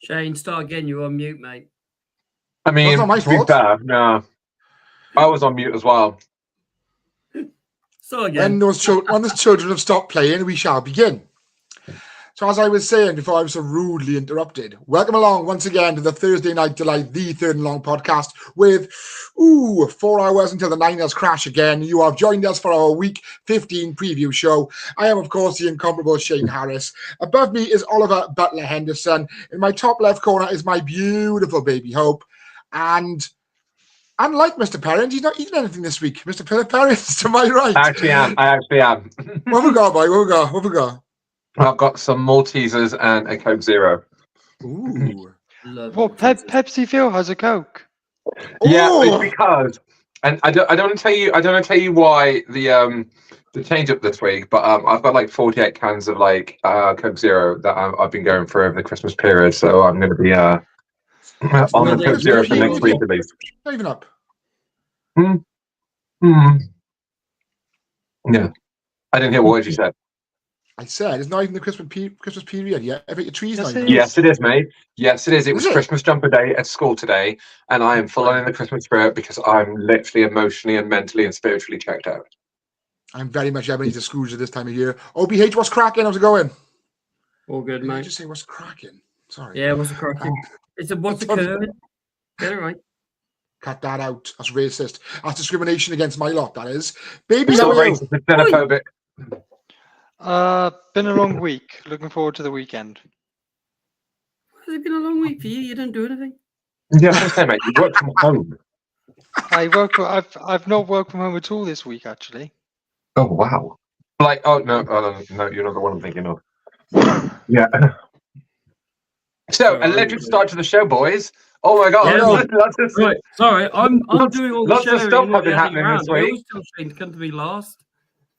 Shane, start again. You're on mute, mate. I mean, That's not my to be fault. fair, no. I was on mute as well. So again. When the children have stopped playing, we shall begin. So as I was saying before I was so rudely interrupted, welcome along once again to the Thursday Night Delight, the Third and Long podcast with 4 hours until the Niners crash again. You have joined us for our Week 15 preview show. I am, of course, the incomparable Shane Harris. Above me is Oliver Butler Henderson. In my top left corner is my beautiful baby Hope. And unlike Mr. Perrins, he's not eating anything this week. Mr. Perrins, to my right. I actually am. What have we got, boy? What have we got? I've got some Maltesers and a Coke Zero. Ooh. Well, Pepsi Phil has a Coke. Yeah, Ooh. it's because, and I don't want to tell you why the change up this week, but I've got like 48 cans of like Coke Zero that I've been going through over the Christmas period, so I'm going to be on the Coke Zero for next week at least. Not even up. Yeah, I didn't hear what you said. I said it's not even the Christmas period yet. I bet your tree's not even. Yes, it is, mate. Yes, it is. It was it? Christmas jumper day at school today, and I am full on in the Christmas spirit because I'm literally emotionally and mentally and spiritually checked out. I'm very much Ebenezer Scrooge at this time of year. OBH, what's cracking? How's it going? All good, Did I mate. just say what's cracking? Sorry. Yeah, what's cracking? It's a what's occurring. Get it right. Cut that out. That's racist. That's discrimination against my lot, that is. Baby, It's how not are you? racist, it's xenophobic. Been a long week. Looking forward to the weekend. Has it been a long week for you? You didn't do anything. Yeah, I was saying, mate, you work from home. I've not worked from home at all this week, actually. Oh, wow. Like, no, you're not the one I'm thinking of. Yeah. So, a legend start to the show, boys. Oh my God! Yeah, right. Sorry, I'm doing all the lots of sharing stuff and have been everything happening around. this I week. always tell Shane to come to me last.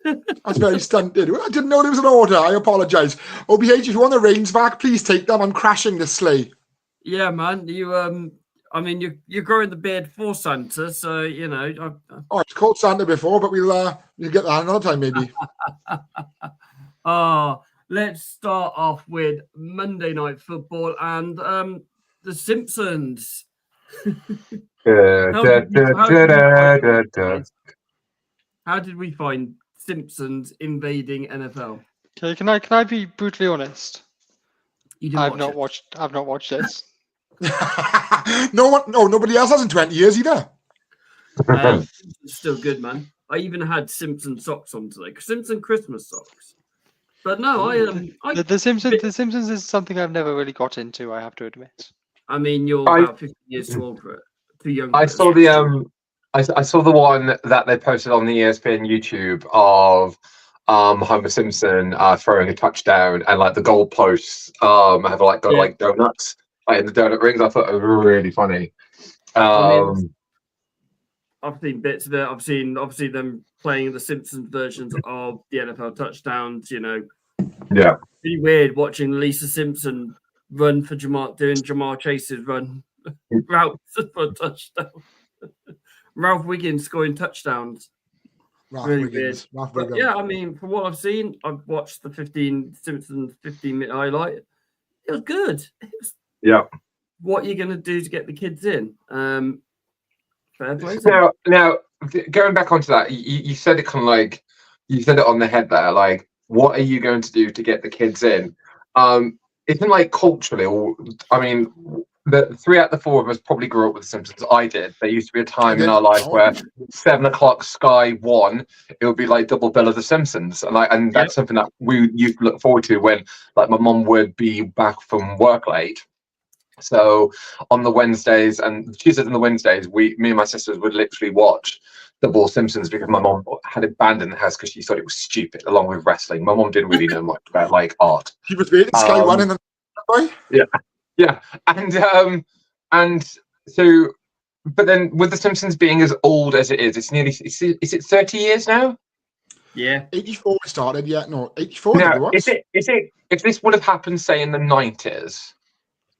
That's very stunted. I didn't know there was an order. I apologise. OBH, if you want the reins back, please take them. I'm crashing this sleigh. Yeah, man. You I mean, you're growing the beard for Santa, so you know. Oh, it's called Santa before, but we'll get that another time maybe. Let's start off with Monday Night Football and The Simpsons. How did we find Simpsons invading NFL? Okay, can I be brutally honest? You didn't I've not watched this. Nobody else has in 20 years either. It's still good, man. I even had Simpson socks on today. Simpson Christmas socks. But no, The Simpsons is something I've never really got into, I have to admit. I mean, you're about 15 years too old for it. Too young. I saw the I saw the one that they posted on the ESPN YouTube of Homer Simpson throwing a touchdown, and like the goalposts have like got like donuts like in the donut rings. I thought it was really funny. I've seen bits of it. I've seen obviously them playing the Simpsons versions of the NFL touchdowns. You know, yeah, really weird watching Lisa Simpson run for Jamar Chase's run routes for a touchdown. Ralph Wiggins scoring touchdowns. Really weird. But yeah, I mean, from what I've seen, I've watched the Simpsons 15-minute highlight. It was good. What are you going to do to get the kids in? Fair play. Now, going back onto that, you said it kind of like you said it on the head there. Like, what are you going to do to get the kids in? Isn't like culturally, or I mean, the 3 out of the 4 of us probably grew up with The Simpsons. I did. There used to be a time in our life where 7 o'clock Sky 1, it would be like double bill of The Simpsons, and that's something that we used to look forward to when like my mum would be back from work late. So on the Wednesdays and Tuesdays and the Wednesdays, me and my sisters would literally watch Double Simpsons because my mom had it banned in the house because she thought it was stupid, along with wrestling. My mom didn't really know much about like art. He was waiting Sky One in the boy. Yeah, and so, but then with the Simpsons being as old as it is, it's nearly is it 30 years now? Yeah, 84 we started. Yeah, no, 84. I think it Now, was. if this would have happened, say in the 90s,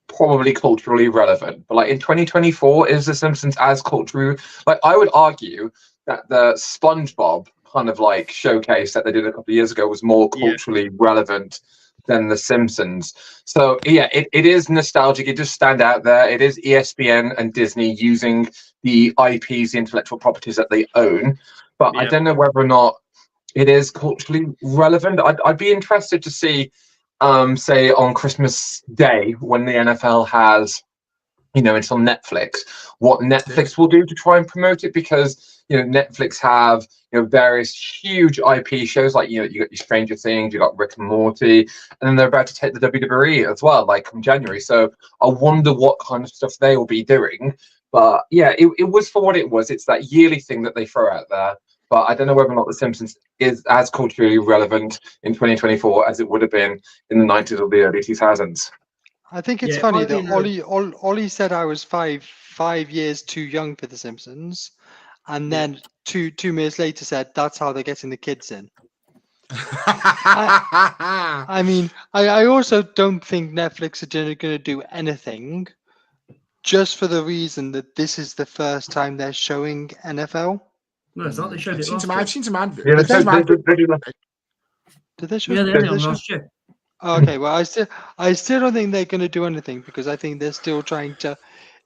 probably culturally relevant. But like in 2024, is the Simpsons as culturally like? I would argue that the SpongeBob kind of like showcase that they did a couple of years ago was more culturally relevant than the Simpsons. So yeah, it is nostalgic. It does stand out there. It is ESPN and Disney using the IPs, the intellectual properties that they own. But I don't know whether or not it is culturally relevant. I'd be interested to see, say on Christmas Day when the NFL has, until Netflix, what Netflix will do to try and promote it, because Netflix have various huge IP shows like you got your Stranger Things, you got Rick and Morty, and then they're about to take the WWE as well, like from January. So I wonder what kind of stuff they will be doing. But yeah, it was for what it was. It's that yearly thing that they throw out there. But I don't know whether or not The Simpsons is as culturally relevant in 2024 as it would have been in the 90s or the early 2000s. I think it's funny that Ollie said I was five years too young for The Simpsons, and then two minutes later said that's how they're getting the kids in. I mean, I also don't think Netflix are going to do anything just for the reason that this is the first time they're showing NFL. No, it's not. They showed it last year. I've seen some adverts. Yeah, Did they show? Yeah, they had it on last year. Okay, well, I still don't think they're going to do anything, because I think they're still trying to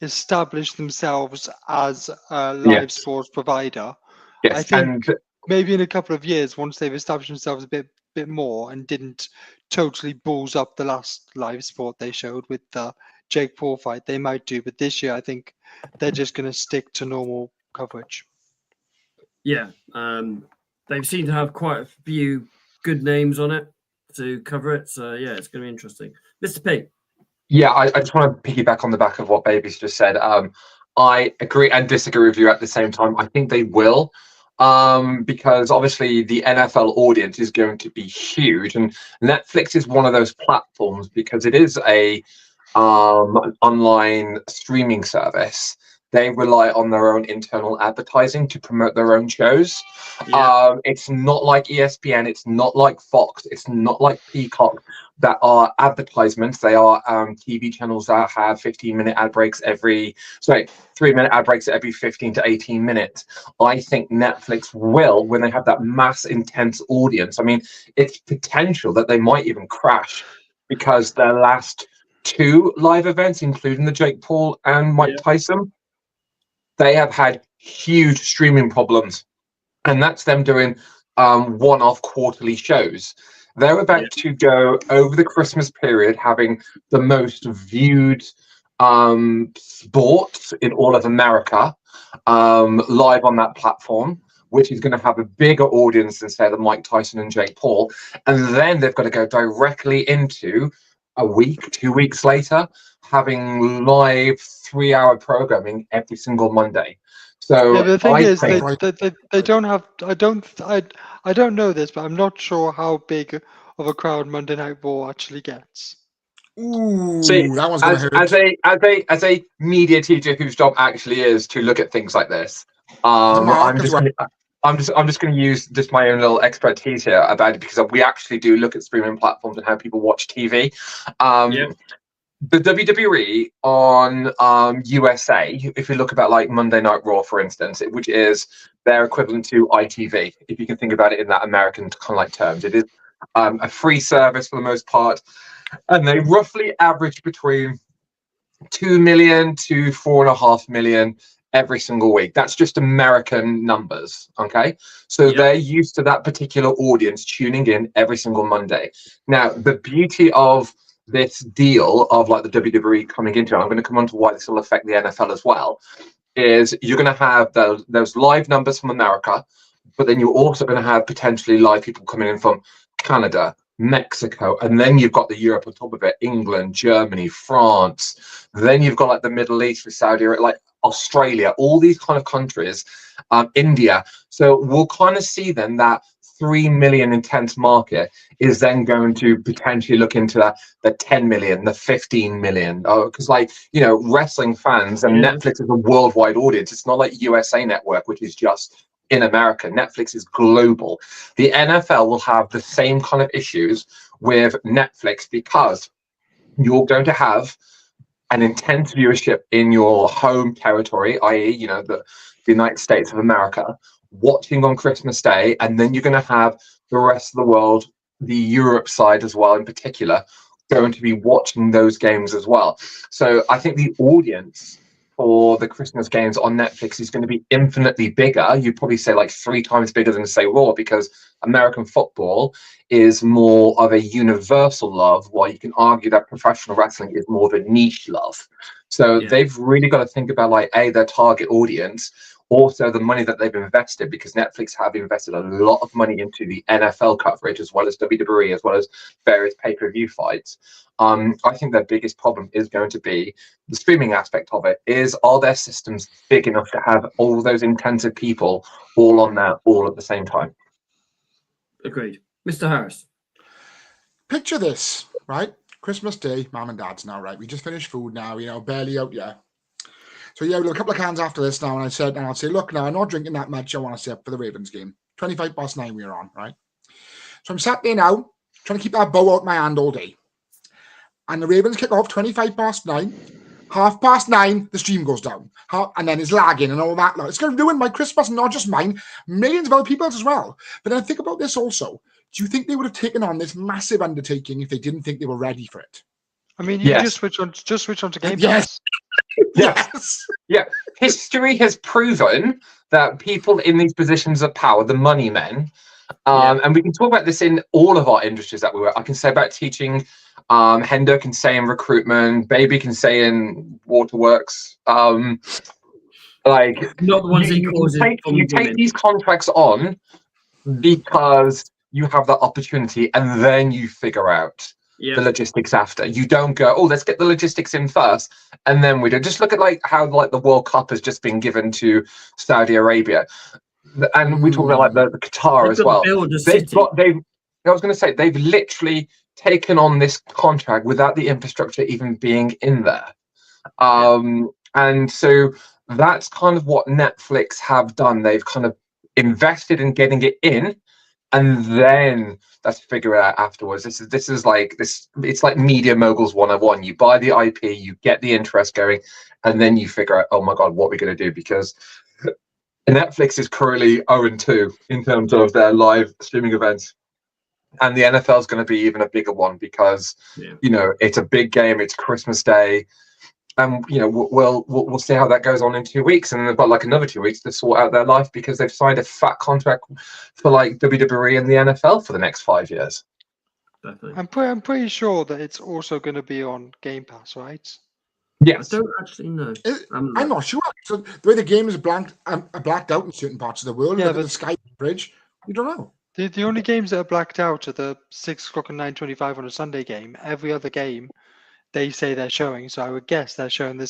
establish themselves as a live sports provider. Yes, I think maybe in a couple of years, once they've established themselves a bit more and didn't totally balls up the last live sport they showed with the Jake Paul fight, they might do. But this year, I think they're just going to stick to normal coverage. Yeah, they've seemed to have quite a few good names on it to cover it. So yeah, it's going to be interesting. Mr. P. Yeah, I just want to piggyback on the back of what Baby's just said. I agree and disagree with you at the same time. I think they will, because obviously the NFL audience is going to be huge, and Netflix is one of those platforms because it is an online streaming service. They rely on their own internal advertising to promote their own shows. Yeah. It's not like ESPN. It's not like Fox. It's not like Peacock that are advertisements. They are TV channels that have 15-minute ad breaks 3-minute ad breaks every 15 to 18 minutes. I think Netflix will, when they have that mass intense audience. I mean, it's potential that they might even crash, because their last 2 live events, including the Jake Paul and Mike Tyson, they have had huge streaming problems, and that's them doing one-off quarterly shows. They're about to go over the Christmas period having the most viewed sports in all of America live on that platform, which is going to have a bigger audience than, say, the Mike Tyson and Jake Paul. And then they've got to go directly into a week, 2 weeks later, having live 3-hour programming every single Monday. So the thing is, they don't have. I don't know this, but I'm not sure how big of a crowd Monday Night Raw actually gets. Ooh, see, that one's gonna hurt. As a media teacher whose job actually is to look at things like this, I'm just going to use just my own little expertise here about it, because we actually do look at streaming platforms and how people watch TV. The WWE on USA, if you look about like Monday Night Raw, for instance, which is their equivalent to ITV, if you can think about it in that American kind of like terms, it is a free service for the most part, and they roughly average between 2 million to 4.5 million every single week. That's just American numbers, okay? So they're used to that particular audience tuning in every single Monday. Now, the beauty of this deal of like the WWE coming into it, I'm going to come on to why this will affect the NFL as well, is you're going to have those live numbers from America, but then you're also going to have potentially live people coming in from Canada, Mexico, and then you've got the Europe on top of it, England, Germany, France. Then you've got like the Middle East with Saudi Arabia, like Australia, all these kind of countries, India. So we'll kind of see then that 3 million intense market is then going to potentially look into the 10 million, the 15 million. Because like, you know, wrestling fans and Netflix is a worldwide audience. It's not like USA Network, which is just in America. Netflix is global. The NFL will have the same kind of issues with Netflix because you're going to have an intense viewership in your home territory, i.e., you know, the United States of America, watching on Christmas Day, and then you're going to have the rest of the world, the Europe side as well in particular, going to be watching those games as well. So I think the audience for the Christmas games on Netflix is going to be infinitely bigger. You'd probably say like 3 times bigger than, say, Raw, because American football is more of a universal love, while you can argue that professional wrestling is more of a niche love. So they've really got to think about, like, A, their target audience, also the money that they've invested, because Netflix have invested a lot of money into the NFL coverage, as well as WWE, as well as various pay-per-view fights. I think their biggest problem is going to be the streaming aspect of it. Are their systems big enough to have all those intensive people all on there all at the same time? Agreed. Mr. Harris. Picture this, right? Christmas Day, mum and dad's now, right? We just finished food now, you know, barely out yet. So yeah, we'll have a couple of cans after this now, and I'll say, look, now I'm not drinking that much. I want to stay up for the Ravens game. 9:25 we are on, right? So I'm sat there now, trying to keep that bow out my hand all day. And the Ravens kick off 9:25. 9:30, the stream goes down. And then it's lagging and all that. It's going to ruin my Christmas, not just mine, millions of other people's as well. But then think about this also. Do you think they would have taken on this massive undertaking if they didn't think they were ready for it? I mean, you can just switch on to Game Pass. Yes. Yeah. History has proven that people in these positions of power, the money men, and we can talk about this in all of our industries that we work. I can say about teaching, Hendo can say in recruitment, Baby can say in waterworks. Like, not the ones you take these contracts on because you have that opportunity, and then you figure out the logistics after. You don't go, oh, let's get the logistics in first, and then we do. Just look at like how like the World Cup has just been given to Saudi Arabia, and we talk about like the Qatar as well. I was going to say, they've literally taken on this contract without the infrastructure even being in there. And so that's kind of what Netflix have done. They've kind of invested in getting it in, and then let's figure it out afterwards. This is like this. It's like Media Moguls 101. You buy the IP, you get the interest going, and then you figure out, oh my god, what we're going to do, because Netflix is currently 0-2 in terms of their live streaming events, and the NFL is going to be even a bigger one because you know, it's a big game. It's Christmas Day. And you know, we'll see how that goes on in 2 weeks, and then they've got like another 2 weeks to sort out their life because they've signed a fat contract for like WWE and the NFL for the next 5 years. Definitely. I'm pretty sure that it's also going to be on Game Pass, right? Yes. I don't actually know. I'm not sure. So the way the game is blacked out in certain parts of the world, look at the Sky Bridge, we don't know. The only games that are blacked out are the 6 o'clock and 9:25 on a Sunday game. Every other game they say they're showing, so I would guess they're showing the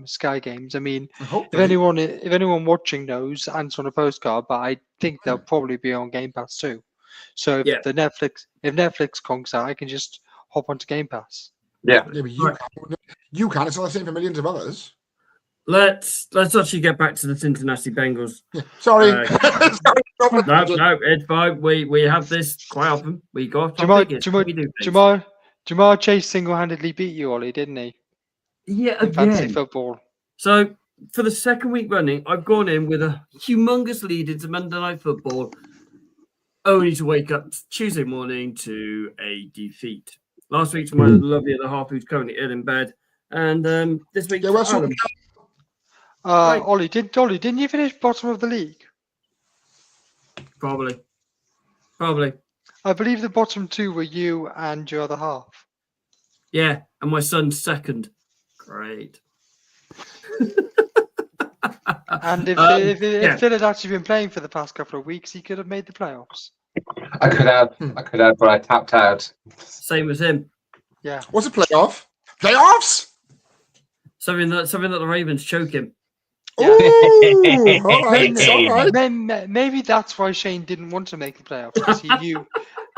Sky games. I mean, if anyone watching knows, answer on a postcard, but I think they'll probably be on Game Pass too. So if Netflix conks out, I can just hop onto Game Pass. Yeah, but you can. It's not the same for millions of others. Let's actually get back to the Cincinnati Bengals. Yeah. Sorry. No, it's fine. We have this quite often. We got Jamar Chase single-handedly beat you, Ollie, didn't he? Yeah, in fantasy football. So for the second week running, I've gone in with a humongous lead into Monday Night Football, only to wake up Tuesday morning to a defeat. Last week to my lovely other half, who's currently ill in bed, and this week to Adam. Ollie, didn't you finish bottom of the league? Probably. I believe the bottom two were you and your other half. Yeah, and my son's second. Great. And if Phil had actually been playing for the past couple of weeks, he could have made the playoffs. I could have, but I tapped out. Same as him. Yeah. What's a playoff? Playoffs? Something that the Ravens choke him. Ooh, all right, all right. Maybe that's why Shane didn't want to make the playoffs, because he knew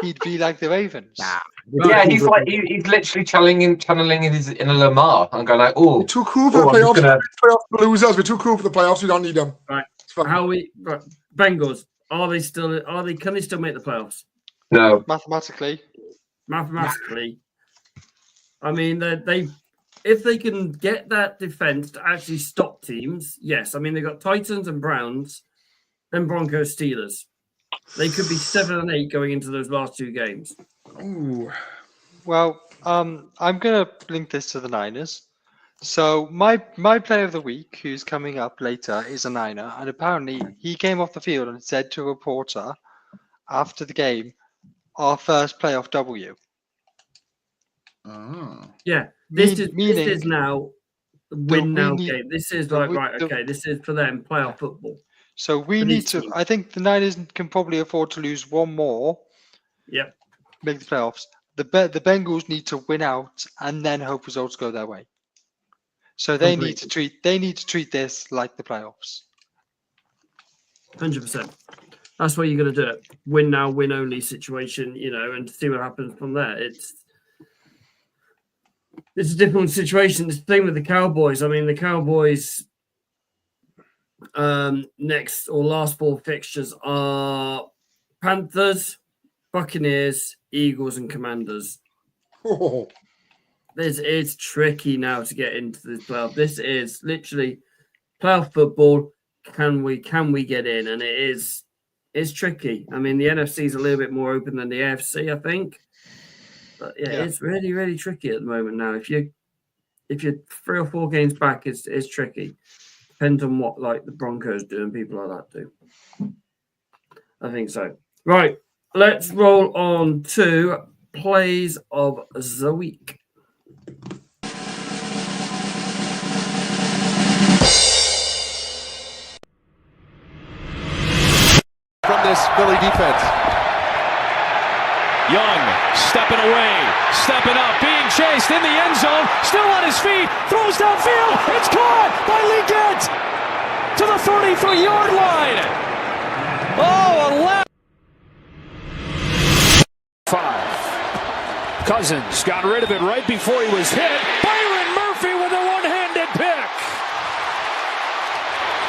he'd be like the Ravens. Yeah, he's like he's literally channeling his inner Lamar. I'm going like, oh, We're too cool for the I'm just playoffs. gonna- Playoff losers. We're too cool for the playoffs. We don't need them. Right. It's fine. Bengals? Can they still make the playoffs? no. Mathematically. Mathematically, I mean, they if they can get that defense to actually stop teams, yes. I mean, they got Titans and Browns, then Broncos, Steelers. They could be 7-8 going into those last two games. Ooh. Well, I'm gonna link this to the Niners. So my player of the week, who's coming up later, is a Niner, and apparently he came off the field and said to a reporter after the game, "Our first playoff W." Oh. Yeah, this Meaning is now the win now need- game. This is the like win- right, the- okay. This is for them playoff football. So we For need these to. teams. I think the Niners can probably afford to lose one more, Yep. make the playoffs. The Bengals need to win out and then hope results go their way. So they need to treat this like the playoffs. 100%. That's what you're going to do it. Win now, win only situation, and see what happens from there. It's a difficult situation. The thing with the Cowboys, I mean, the Cowboys' next or last four fixtures are Panthers, Buccaneers, Eagles, and Commanders. Oh. It's tricky now to get into this playoff. This is literally playoff football. Can we get in? And it's tricky. I mean, the NFC is a little bit more open than the AFC, I think. But yeah, it's really, really tricky at the moment now. If you're 3 or 4 games back, it's tricky. Depends on what like the Broncos do and people like that do. I think so. Right, let's roll on to plays of the week. From this Philly defense. Young stepping away, stepping up, being chased in the end zone, still on his feet, throws downfield, it's caught by Leggett to the 33-yard line. Oh, a left. 5. Cousins got rid of it right before he was hit. Byron Murphy with a one-handed pick.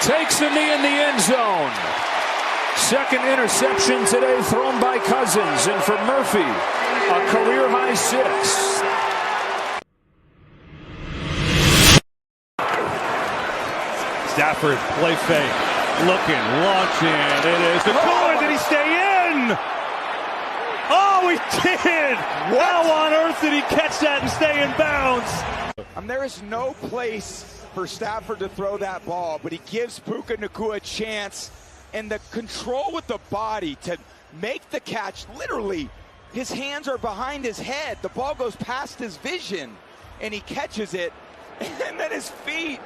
Takes the knee in the end zone. Second interception today thrown by Cousins, and for Murphy, a career-high 6. Stafford, play fake, looking, launching, it is good. Did he stay in? Oh, he did! How on earth did he catch that and stay in bounds? There is no place for Stafford to throw that ball, but he gives Puka Nacua a chance. And the control with the body to make the catch, literally, his hands are behind his head. The ball goes past his vision, and he catches it. And then his feet.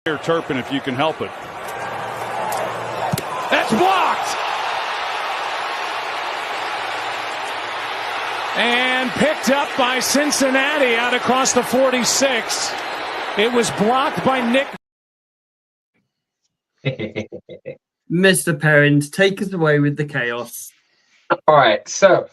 Turpin, if you can help it. That's blocked! And picked up by Cincinnati out across the 46. It was blocked by Nick. Mr. Perrins, take us away with the chaos. All right, so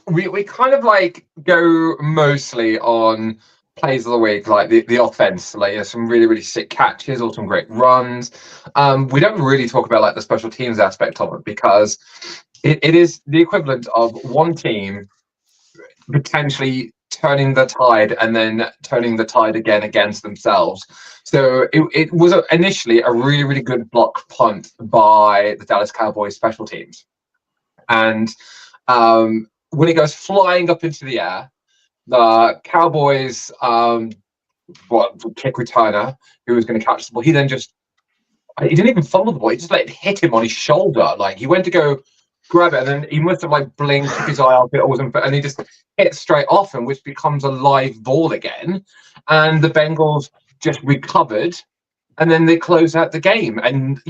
we kind of like go mostly on plays of the week, like the offense, like some really, really sick catches or some great runs. We don't really talk about like the special teams aspect of it because it is the equivalent of one team potentially turning the tide and then turning the tide again against themselves. So it was initially a really, really good block punt by the Dallas Cowboys special teams. And when it goes flying up into the air, the Cowboys kick returner who was going to catch the ball, he didn't even fumble the ball, he just hit him on his shoulder. Like he went to go grab it and then he must have blinked his eye out, it wasn't, and he just hit straight off him, which becomes a live ball again. And the Bengals just recovered and then they close out the game. And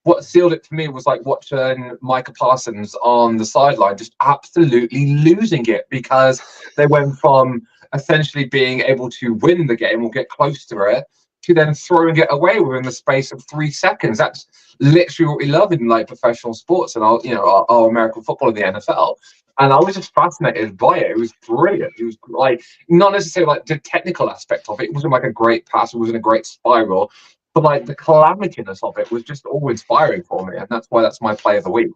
what sealed it for me was like watching Micah Parsons on the sideline just absolutely losing it, because they went from essentially being able to win the game or get close to it to then throwing it away within the space of 3 seconds. That's literally what we love in like professional sports and our American football in the NFL. And I was just fascinated by it. It was brilliant. It was like, not necessarily like the technical aspect of it. It wasn't like a great pass. It wasn't a great spiral. But like the calamitiness of it was just all inspiring for me. And that's why that's my play of the week.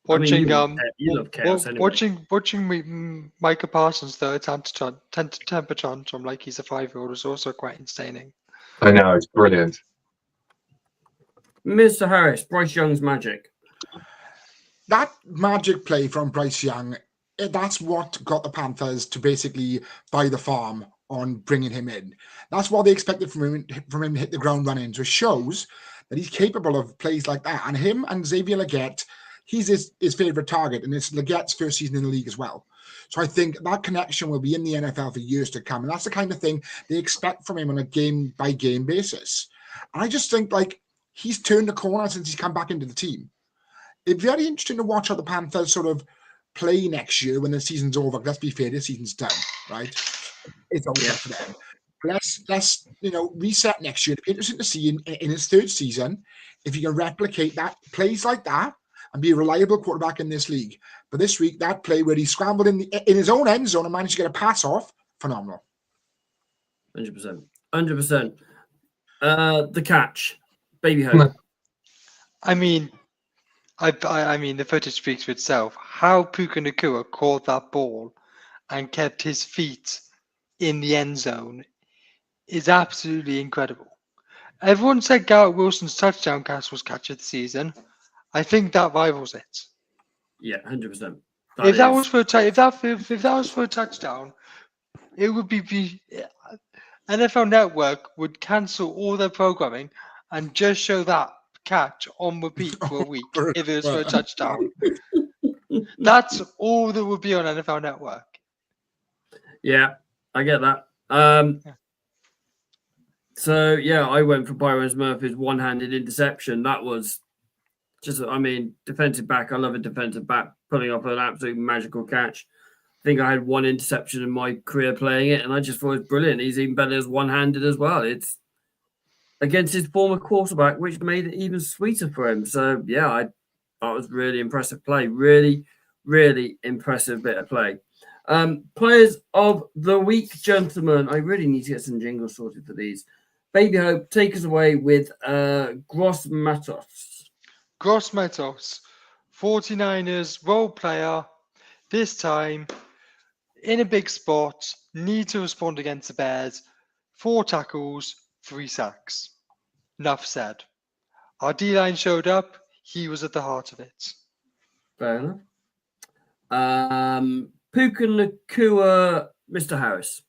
Watching you love chaos anyway. watching Micah Parsons though, temper tantrum like he's a 5-year-old was also quite insane. I know, it's brilliant. Mr. Harris, Bryce Young's magic. That magic play from Bryce Young, that's what got the Panthers to basically buy the farm on bringing him in. That's what they expected from him to hit the ground running. So it shows that he's capable of plays like that. And him and Xavier Legette, he's his favorite target, and it's Legette's first season in the league as well. So I think that connection will be in the NFL for years to come. And that's the kind of thing they expect from him on a game-by-game basis. And I just think, like, he's turned the corner since he's come back into the team. It's very interesting to watch how the Panthers sort of play next year when the season's over. Let's be fair, this season's done, right? It's over for them. Let's reset next year. It'll be interesting to see in his third season if he can replicate that, plays like that, and be a reliable quarterback in this league. But this week, that play where he scrambled in his own end zone and managed to get a pass off, phenomenal. 100%. 100%. The catch, Baby Hope. I mean, the footage speaks for itself. How Puka Nacua caught that ball and kept his feet in the end zone is absolutely incredible. Everyone said Garrett Wilson's touchdown catch was catch of the season. I think that rivals it. Yeah, 100%. If that was for a touchdown, it would be NFL Network would cancel all their programming and just show that catch on repeat for a week if it was for a touchdown. That's all that would be on NFL Network. Yeah, I get that. So yeah, I went for Byron Murphy's one-handed interception. That was just, defensive back. I love a defensive back pulling off an absolute magical catch. I think I had one interception in my career playing it, and I just thought it was brilliant. He's even better as one-handed as well. It's against his former quarterback, which made it even sweeter for him. So yeah, that was really impressive play. Really, really impressive bit of play. Players of the week, gentlemen. I really need to get some jingles sorted for these. Baby Hope, take us away with Gross Matos. Gross Matos, 49ers role player. This time, in a big spot, need to respond against the Bears. 4 tackles, 3 sacks. Enough said. Our D-line showed up. He was at the heart of it. Fair enough. Puka Nacua, Mr. Harris.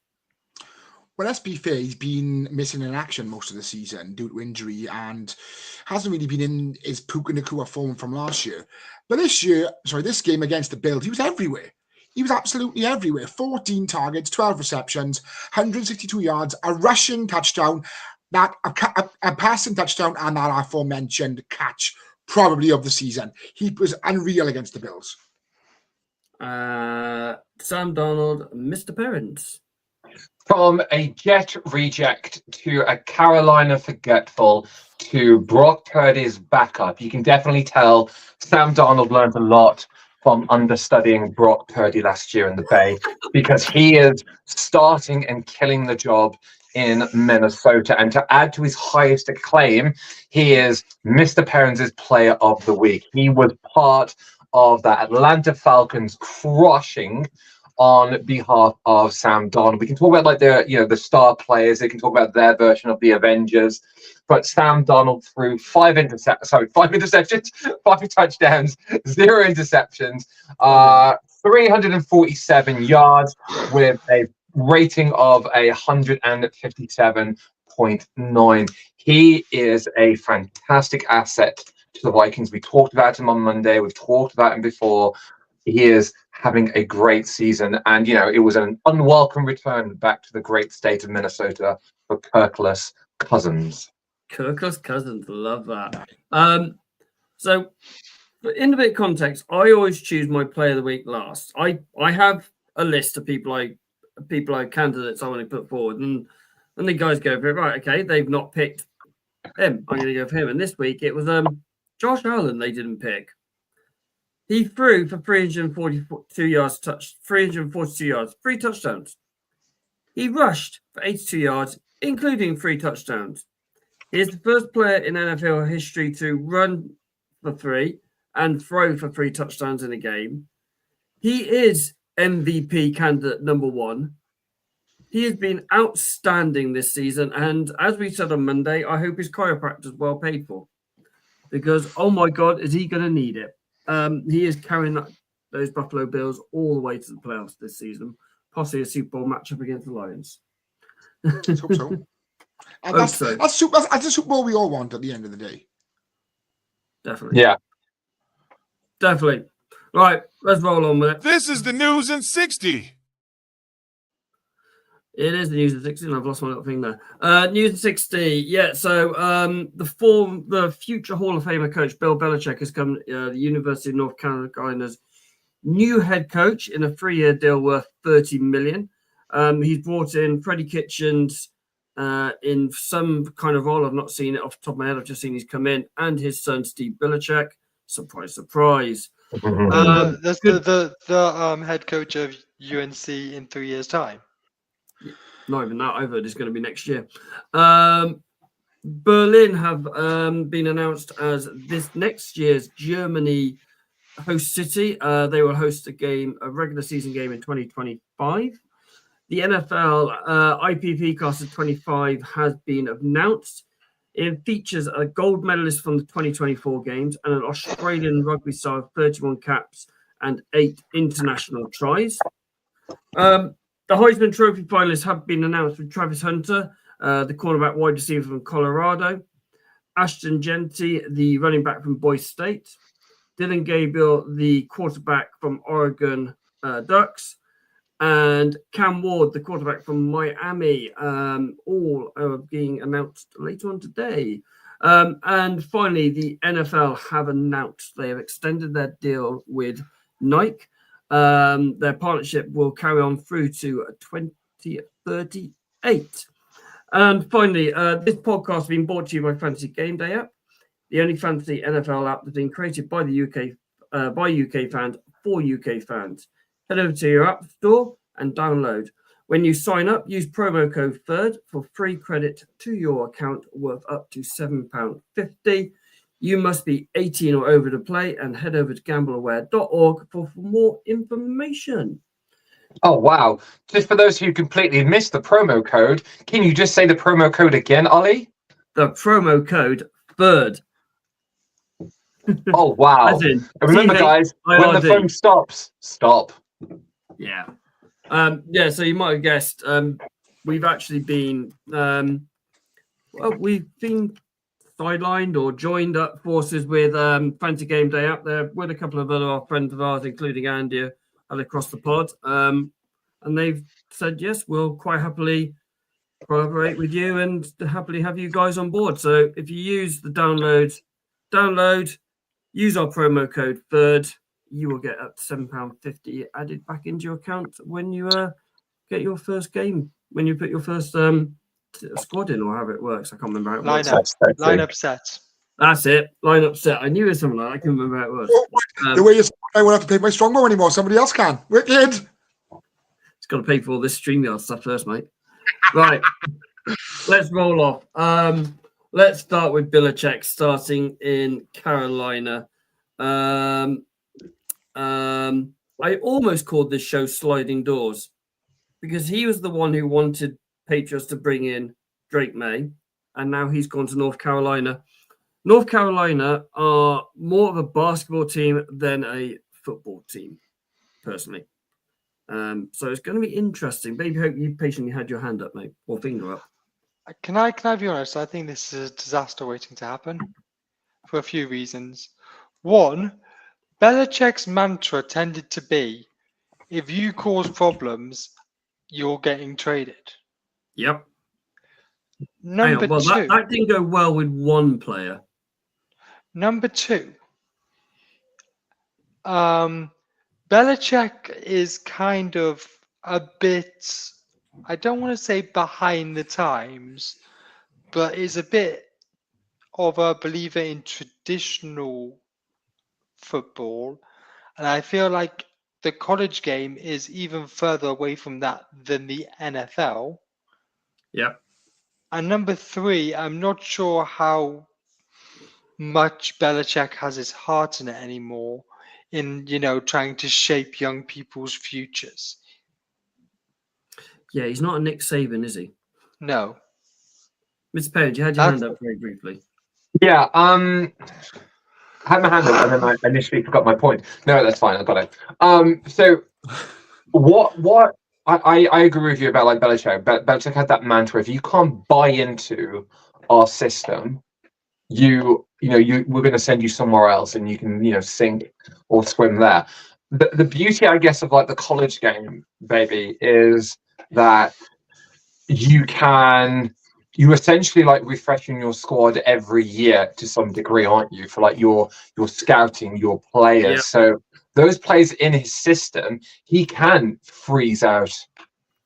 Well, let's be fair, he's been missing in action most of the season due to injury and hasn't really been in his Puka Nacua form from last year. But this game against the Bills, he was everywhere. He was absolutely everywhere. 14 targets, 12 receptions, 162 yards, a rushing touchdown, a passing touchdown, and that aforementioned catch, probably of the season. He was unreal against the Bills. Sam Darnold, Mr. Perrins. From a Jet reject to a Carolina forgetful to Brock Purdy's backup, you can definitely tell Sam Darnold learned a lot from understudying Brock Purdy last year in the Bay, because he is starting and killing the job in Minnesota. And to add to his highest acclaim, he is Mr. Perrins' player of the week. He was part of that Atlanta Falcons crushing on behalf of Sam Darnold. We can talk about the star players. They can talk about their version of the Avengers. But Sam Darnold threw 5 interceptions, 5 touchdowns, 0 interceptions, 347 yards with a rating of 157.9. He is a fantastic asset to the Vikings. We talked about him on Monday. We've talked about him before. He is having a great season. And, it was an unwelcome return back to the great state of Minnesota for Kirkless Cousins. Kirkless Cousins, love that. So in a bit of context, I always choose my player of the week last. I have a list of candidates I want to put forward, and the guys go for it. Right, okay, they've not picked him. I'm going to go for him. And this week it was Josh Allen. They didn't pick. He threw for 342 yards, 3 touchdowns. He rushed for 82 yards, including 3 touchdowns. He is the first player in NFL history to run for 3 and throw for 3 touchdowns in a game. He is MVP candidate number 1. He has been outstanding this season. And as we said on Monday, I hope his chiropractor is well paid for. Because, oh my God, is he going to need it? He is carrying those Buffalo Bills all the way to the playoffs this season. Possibly a Super Bowl matchup against the Lions. Let's hope so. And that's the Super Bowl we all want at the end of the day. Definitely. Yeah. Definitely. Right, let's roll on with it. This is the news in 60. It is the news in 60, and I've lost my little thing there. News in 60, yeah. So the future Hall of Famer coach Bill Belichick has come the University of North Carolina's new head coach in a 3-year deal worth $30 million. He's brought in Freddie Kitchens in some kind of role. I've not seen it off the top of my head. I've just seen he's come in, and his son Steve Belichick. Surprise, surprise. That's the head coach of UNC in 3 years' time. Not even that. I've heard it's going to be next year. Berlin have been announced as this next year's Germany host city. They will host a regular season game in 2025. The NFL IPP class of 25 has been announced. It features a gold medalist from the 2024 games and an Australian rugby star of 31 caps and 8 international tries. The Heisman Trophy finalists have been announced with Travis Hunter, the cornerback wide receiver from Colorado, Ashton Genty, the running back from Boise State, Dylan Gabriel, the quarterback from Oregon Ducks, and Cam Ward, the quarterback from Miami. All are being announced later on today. And finally, the NFL have announced they have extended their deal with Nike. Their partnership will carry on through to 2038. And finally, this podcast has been brought to you by Fantasy Game Day app, the only fantasy NFL app that's been created by the UK fans for UK fans. Head over to your app store and download. When you sign up, use promo code THIRD for free credit to your account worth up to £7.50. You must be 18 or over to play, and head over to gambleaware.org for more information. Oh, wow. Just for those who completely missed the promo code, can you just say the promo code again, Ollie? The promo code THIRD. Oh, wow. As in, Remember, guys, when the phone stops, stop. Yeah. So you might have guessed, we've actually been, we've been sidelined or joined up forces with Fantasy Game Day up there with a couple of other friends of ours, including Andy and across the pod. And they've said, yes, we'll quite happily collaborate with you and happily have you guys on board. So if you use the download, use our promo code THIRD, you will get up to £7.50 added back into your account when you get your first game, when you put your first squad in, or however it works. I can't remember how it works. Lineup set. That's it. Lineup set. I knew it was something like that. I can't remember how it works. The way I won't have to pay my strongbow anymore. Somebody else can. Wicked. It's got to pay for all this StreamYard stuff first, mate. Right. Let's roll off. Let's start with Belichick starting in Carolina. I almost called this show Sliding Doors because he was the one who wanted Patriots to bring in Drake May, and now he's gone to North Carolina. North Carolina are more of a basketball team than a football team, personally. So it's going to be interesting. Baby, hope you patiently had your hand up, mate, or finger up. Can I be honest? I think this is a disaster waiting to happen for a few reasons. One, Belichick's mantra tended to be, if you cause problems, you're getting traded. Yep. Number Well, two. that didn't go well with one player. Number two. Belichick is kind of a bit, I don't want to say behind the times, but is a bit of a believer in traditional football. And I feel like the college game is even further away from that than the NFL. Yep. And number three, I'm not sure how much Belichick has his heart in it anymore in, trying to shape young people's futures. Yeah, he's not a Nick Saban, is he? No. Mr. Page, you had your hand up very briefly. Yeah, I had my hand up and then I initially forgot my point. No, that's fine. I got it. So what I agree with you about like Belichick. Belichick had that mantra: if you can't buy into our system, we're going to send you somewhere else, and you can sink or swim there. The beauty, I guess, of like the college game, baby, is that you essentially like refreshing your squad every year to some degree, aren't you? For like your scouting, your players. Yeah. So those players in his system, he can freeze out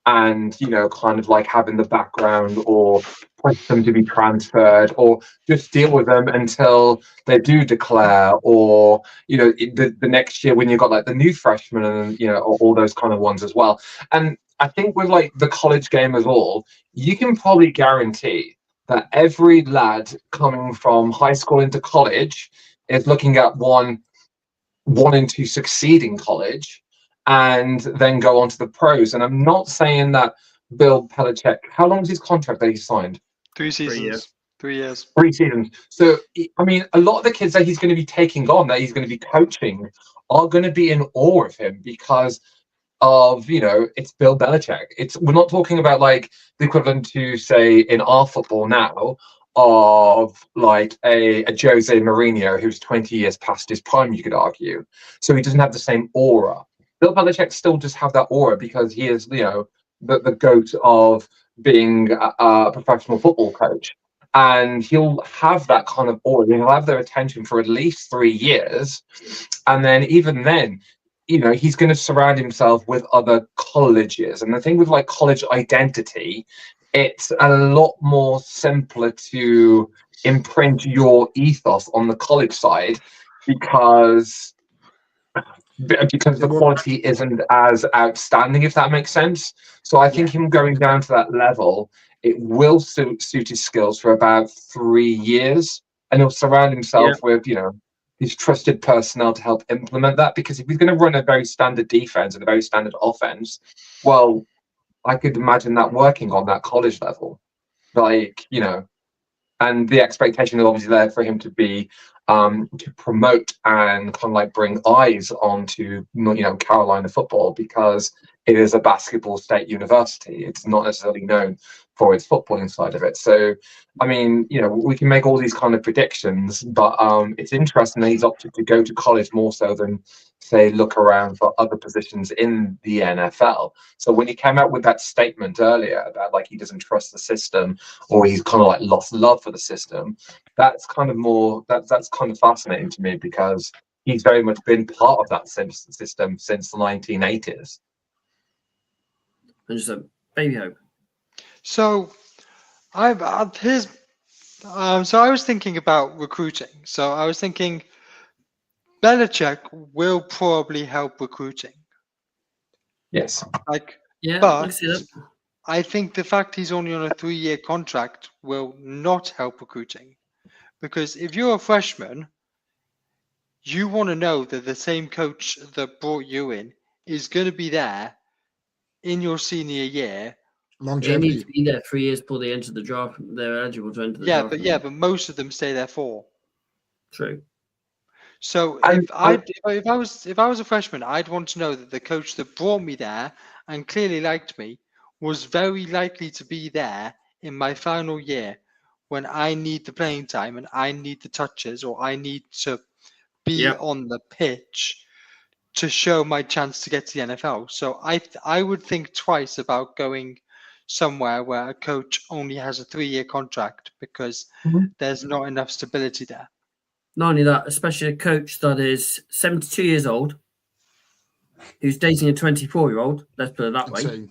and kind of like have in the background or push them to be transferred or just deal with them until they do declare, or the next year when you've got like the new freshmen and all those kind of ones as well. And I think with like the college game as all, you can probably guarantee that every lad coming from high school into college is looking at wanting to succeed in college and then go on to the pros. And I'm not saying that Bill Belichick, how long is his contract that he signed? 3 seasons. 3 years. 3 seasons. So, I mean, a lot of the kids that he's going to be taking on, that he's going to be coaching, are going to be in awe of him because of, it's Bill Belichick. We're not talking about like the equivalent to, say, in our football now, of like a Jose Mourinho who's 20 years past his prime, you could argue. So he doesn't have the same aura. Bill Belichick still just have that aura because he is, the goat of being a professional football coach. And he'll have that kind of aura. He'll have their attention for at least 3 years. And then even then, he's going to surround himself with other colleges. And the thing with like college identity, it's a lot more simpler to imprint your ethos on the college side because the quality isn't as outstanding, if that makes sense. So I think him going down to that level, it will suit his skills for about 3 years, and he'll surround himself with his trusted personnel to help implement that. Because if he's going to run a very standard defense and a very standard offense, well, I could imagine that working on that college level, and the expectation is obviously there for him to be to promote and kind of like bring eyes onto Carolina football, because it is a basketball state university. It's not necessarily known for its footballing side of it. So, I mean, we can make all these kind of predictions, but it's interesting that he's opted to go to college more so than, say, look around for other positions in the NFL. So when he came out with that statement earlier about like he doesn't trust the system, or he's kind of like lost love for the system, that's kind of fascinating to me, because he's very much been part of that system since the 1980s. And just a baby hope. So I was thinking about recruiting. So I was thinking Belichick will probably help recruiting. Yes. But I think the fact he's only on a 3-year contract will not help recruiting. Because if you're a freshman, you want to know that the same coach that brought you in is going to be there in your senior year. They need to be there 3 years before they enter the draft. They're eligible to enter the draft. But most of them stay there 4. True. So if I was a freshman, I'd want to know that the coach that brought me there and clearly liked me was very likely to be there in my final year when I need the playing time and I need the touches, or I need to be on the pitch to show my chance to get to the NFL. So I would think twice about going somewhere where a coach only has a 3-year contract because there's not enough stability there. Not only that, especially a coach that is 72 years old, who's dating a 24-year-old. Let's put it that way.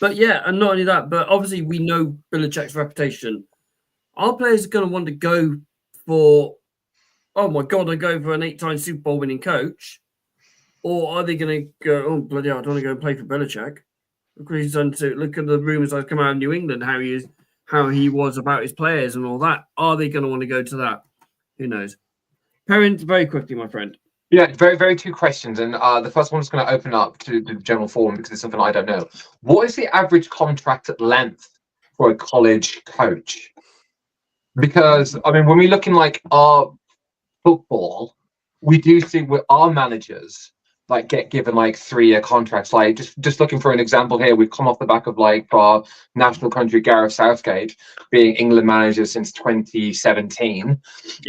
But yeah, and not only that, but obviously we know Belichick's reputation. Our players are going to want to go for, oh my God, I go for an 8-time Super Bowl winning coach, or are they going to go, oh bloody hell, I don't want to go and play for Belichick? Because he's done to look at the rumors that come out of New England, how he was about his players and all that. Are they going to want to go to that? Who knows? Parents, very quickly, my friend. Yeah, very, very 2 questions. And the first one is going to open up to the general forum because it's something I don't know. What is the average contract length for a college coach? Because, I mean, when we look in like our football, we do see with our managers like get given like 3-year contracts. Like just looking for an example here, we've come off the back of like our national country Gareth Southgate being England manager since 2017,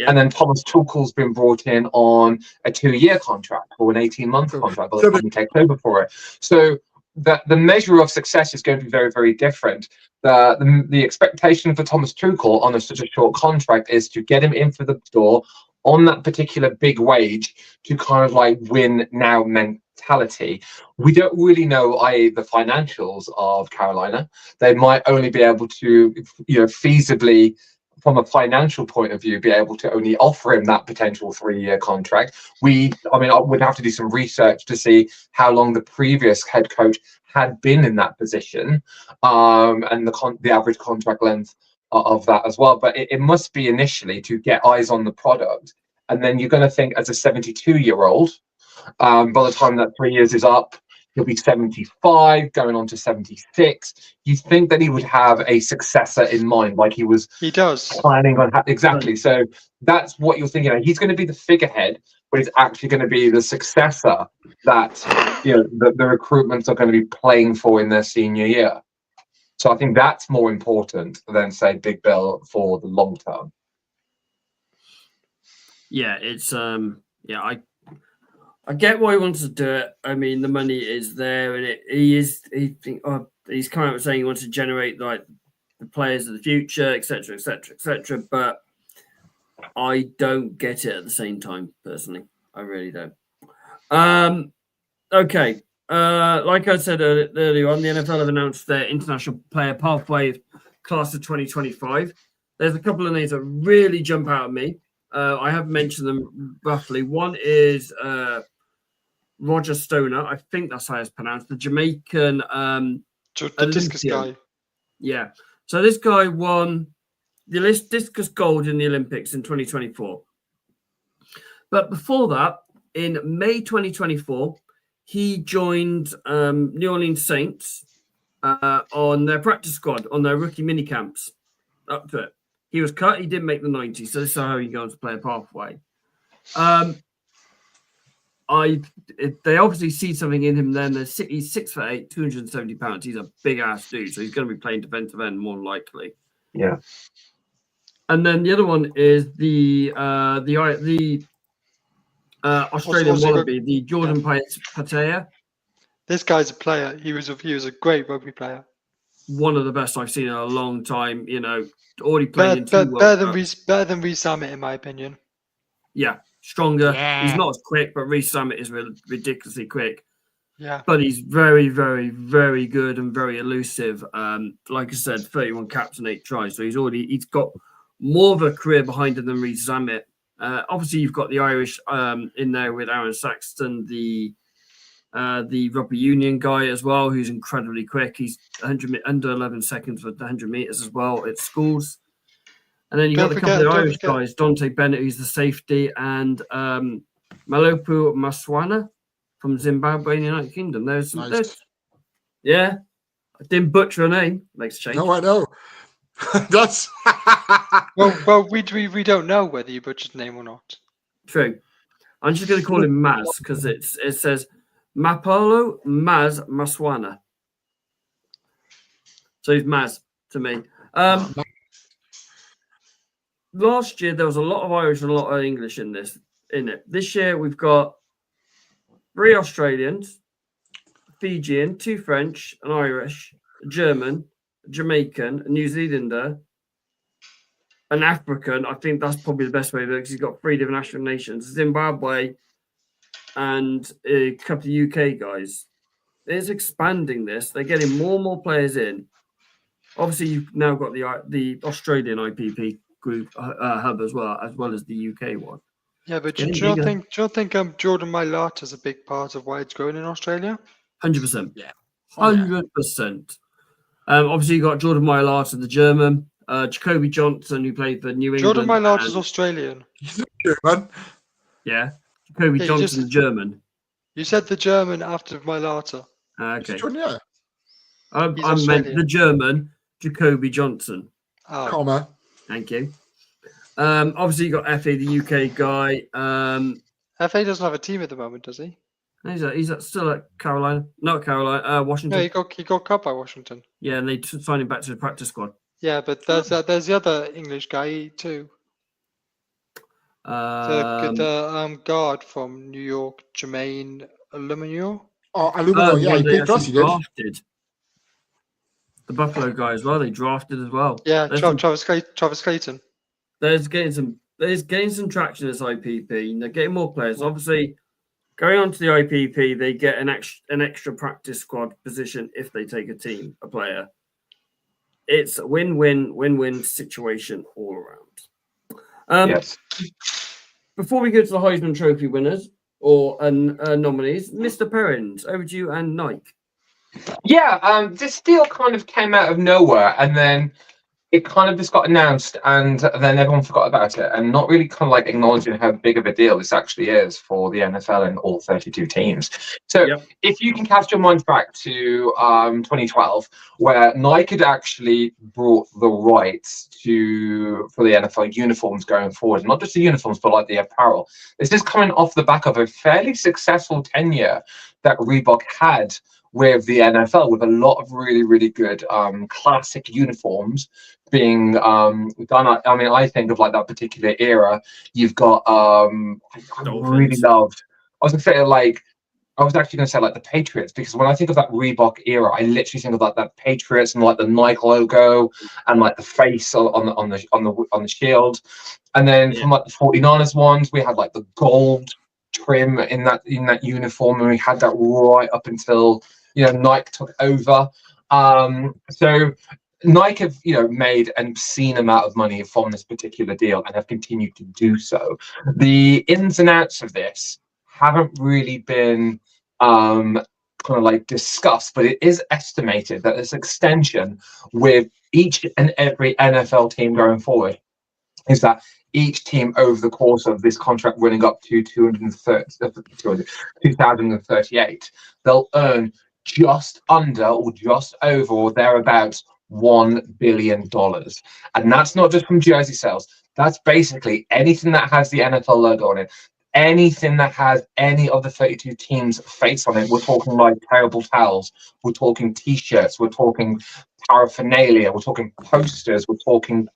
and then Thomas Tuchel's been brought in on a 2-year contract or an 18-month contract by the time he takes over for it. So the measure of success is going to be very, very different. The expectation for Thomas Tuchel on such a short contract is to get him in for the door on that particular big wage to kind of like win now mentality. We don't really know, i.e. the financials of Carolina. They might only be able to, feasibly, from a financial point of view, be able to only offer him that potential 3-year contract. I would have to do some research to see how long the previous head coach had been in that position, and the average contract length of that as well. But it must be initially to get eyes on the product, and then you're going to think as a 72-year-old, by the time that 3 years is up, he'll be 75, going on to 76. You think that he would have a successor in mind, like he does planning on exactly. So that's what you're thinking. He's going to be the figurehead, but he's actually going to be the successor that the recruitments are going to be playing for in their senior year. So I think that's more important than, say, Big Bill for the long term. Yeah, it's I get why he wants to do it. I mean, the money is there, and he's kind of saying he wants to generate like the players of the future, etc., etc., etc. But I don't get it at the same time, personally. I really don't. Okay. Like I said earlier on, the NFL have announced their international player pathway class of 2025. There's a couple of names that really jump out at me. I have mentioned them roughly. One is Roger Stoner. I think that's how it's pronounced. The Jamaican the discus guy. Yeah. So this guy won the discus gold in the Olympics in 2024. But before that, in May 2024, he joined New Orleans Saints on their practice squad, on their rookie mini camps. Up to it. He was cut. He didn't make the 90, so this is how he goes to play a pathway. They obviously see something in him. Then he's 6'8", 270 pounds. He's a big ass dude, so he's going to be playing defensive end more than likely. Yeah. And then the other one is the Australian wallaby, the Jordan Patea. This guy's a player. He was a great rugby player. One of the best I've seen in a long time. Already played in 2 World Cups. Better than Reece Summit, in my opinion. Yeah, stronger. Yeah. He's not as quick, but Reece Summit is ridiculously quick. Yeah, but he's very, very, very good and very elusive. Like I said, 31 caps and 8 tries, so he's got more of a career behind him than Reece Summit. Obviously, you've got the Irish in there with Aaron Saxton, the rugby union guy as well, who's incredibly quick. He's under 11 seconds for the 100 meters as well at schools. And then you've got a couple of Irish guys, Dante Bennett, who's the safety, and Malopu Maswana from Zimbabwe in the United Kingdom. There's yeah, I didn't butcher a name. Makes a change. No, I know. That's well, we don't know whether you butchered the name or not. True. I'm just going to call him Maz because it says Mapolo Maz Maswana. So he's Maz to me. Last year there was a lot of Irish and a lot of English in it. This year we've got 3 Australians, Fijian, 2 French, an Irish, a German, a Jamaican, a New Zealander, an African. I think that's probably the best way because he's got 3 different national nations: Zimbabwe and a couple of UK guys. It's expanding this. They're getting more and more players in. Obviously, you've now got the Australian IPP group hub as well as the UK one. Yeah, but do you think Jordan Mailata is a big part of why it's growing in Australia? 100%. Yeah. 100%. Obviously, you got Jordan Mailata, the German, Jacoby Johnson, who played for New England. Jordan Mailata is Australian. He's a German. Yeah, Jacoby Johnson, the German. You said the German after Mailata. Okay. Yeah. I meant the German, Jacoby Johnson. Oh. Comma. Thank you. Obviously, you got FA, the UK guy. FA doesn't have a team at the moment, does he? He's still at Carolina. Not Carolina, Washington. No, he got cut by Washington. Yeah, and they signed him back to the practice squad. Yeah, but there's the other English guy too. The guard from New York, Jermaine Aluminio. Oh, Aluminio, yeah, he played cross, he did. Drafted. The Buffalo guy as well, they drafted as well. Yeah, Travis Clayton. There's getting some traction as IPP, and they're getting more players. Obviously, going on to the IPP, they get an extra practice squad position if they take a player. It's a win-win situation all around. Yes. Before we go to the Heisman Trophy winners or nominees, Mr. Perrins, over to you and Nike. Yeah, this deal kind of came out of nowhere, and then it kind of just got announced, and then everyone forgot about it, and not really kind of like acknowledging how big of a deal this actually is for the NFL and all 32 teams. So if you can cast your mind back to 2012, where Nike had actually brought the rights for the NFL uniforms going forward, not just the uniforms, but like the apparel. This is coming off the back of a fairly successful tenure that Reebok had with the NFL, with a lot of really, really good classic uniforms being done. I mean, I think of like that particular era. You've got, I really loved, I was actually going to say like the Patriots, because when I think of that Reebok era, I literally think of like that Patriots and like the Nike logo and like the face on the shield. And then from like the 49ers ones, we had like the gold trim in that uniform, and we had that right up until Nike took over. So Nike have made an obscene amount of money from this particular deal and have continued to do so. The ins and outs of this haven't really been kind of like discussed, but it is estimated that this extension with each and every NFL team going forward is that each team over the course of this contract running up to 2038, they'll earn just under or just over or thereabouts $1 billion. And that's not just from jersey sales. That's basically anything that has the NFL logo on it, anything that has any of the 32 teams' face on it. We're talking like terrible towels, we're talking t-shirts, we're talking paraphernalia, we're talking posters, we're talking,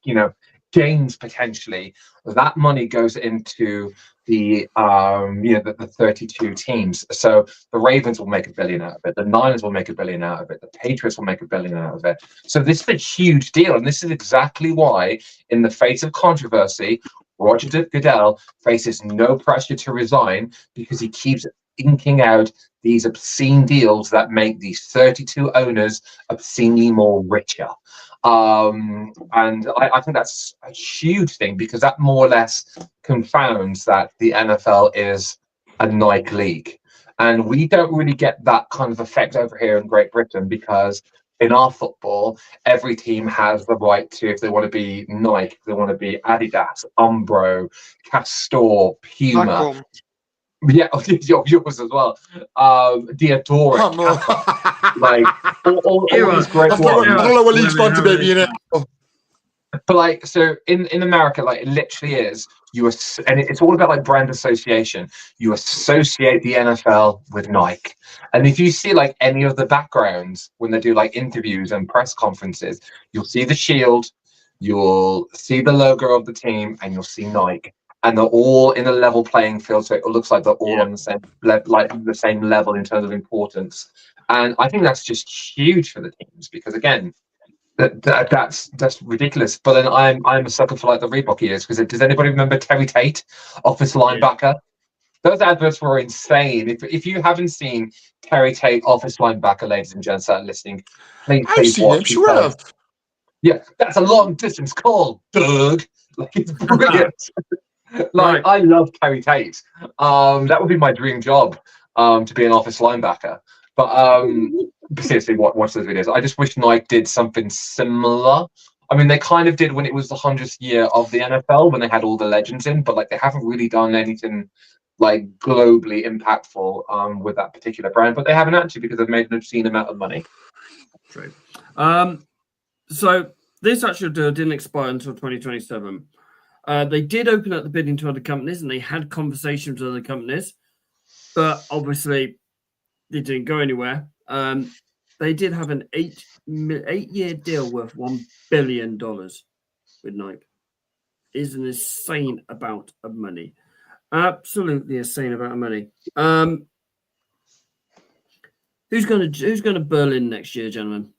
games potentially. That money goes into the 32 teams. So the Ravens will make $1 billion out of it, the Niners will make $1 billion out of it, the Patriots will make $1 billion out of it. So this is a huge deal, and this is exactly why, in the face of controversy, Roger Goodell faces no pressure to resign, because he keeps inking out these obscene deals that make these 32 owners obscenely more richer. And I think that's a huge thing, because that more or less confounds that the NFL is a Nike league. And we don't really get that kind of effect over here in Great Britain, because in our football, every team has the right to, if they want to be Nike, if they want to be Adidas, Umbro, Castor, Puma. Yeah, yours as well. Diadora, like all these great ones. What league sponsor, baby, But like, so in America, like it literally is, and it's all about like brand association. You associate the NFL with Nike, and if you see like any of the backgrounds when they do like interviews and press conferences, you'll see the shield, you'll see the logo of the team, and you'll see Nike. and they're all in a level playing field, so it looks like they're all Yeah. on the same the same level in terms of importance. And I think that's just huge for the teams because again, that's ridiculous. But then I'm a sucker for like the Reebok years because does anybody remember Terry Tate, office linebacker? Those adverts were insane. If you haven't seen Terry Tate, office linebacker, ladies and gents that are listening, I've please seen him, watch. sure because- have. Yeah, that's a long distance call, Doug. Like it's brilliant. Like Right. I love Terry Tate. That would be my dream job. To be an office linebacker. But seriously, watch those videos. I just wish Nike did something similar. I mean, they kind of did when it was the 100th year of the NFL when they had all the legends in, but like they haven't really done anything like globally impactful with that particular brand. But they haven't actually because they've made an obscene amount of money. True. So this actual deal didn't expire until 2027. They did open up the bidding to other companies and they had conversations with other companies, but obviously they didn't go anywhere. They did have an 8-year deal worth $1 billion with Nike. Is an insane amount of money. Absolutely insane amount of money. Who's gonna Berlin next year, gentlemen?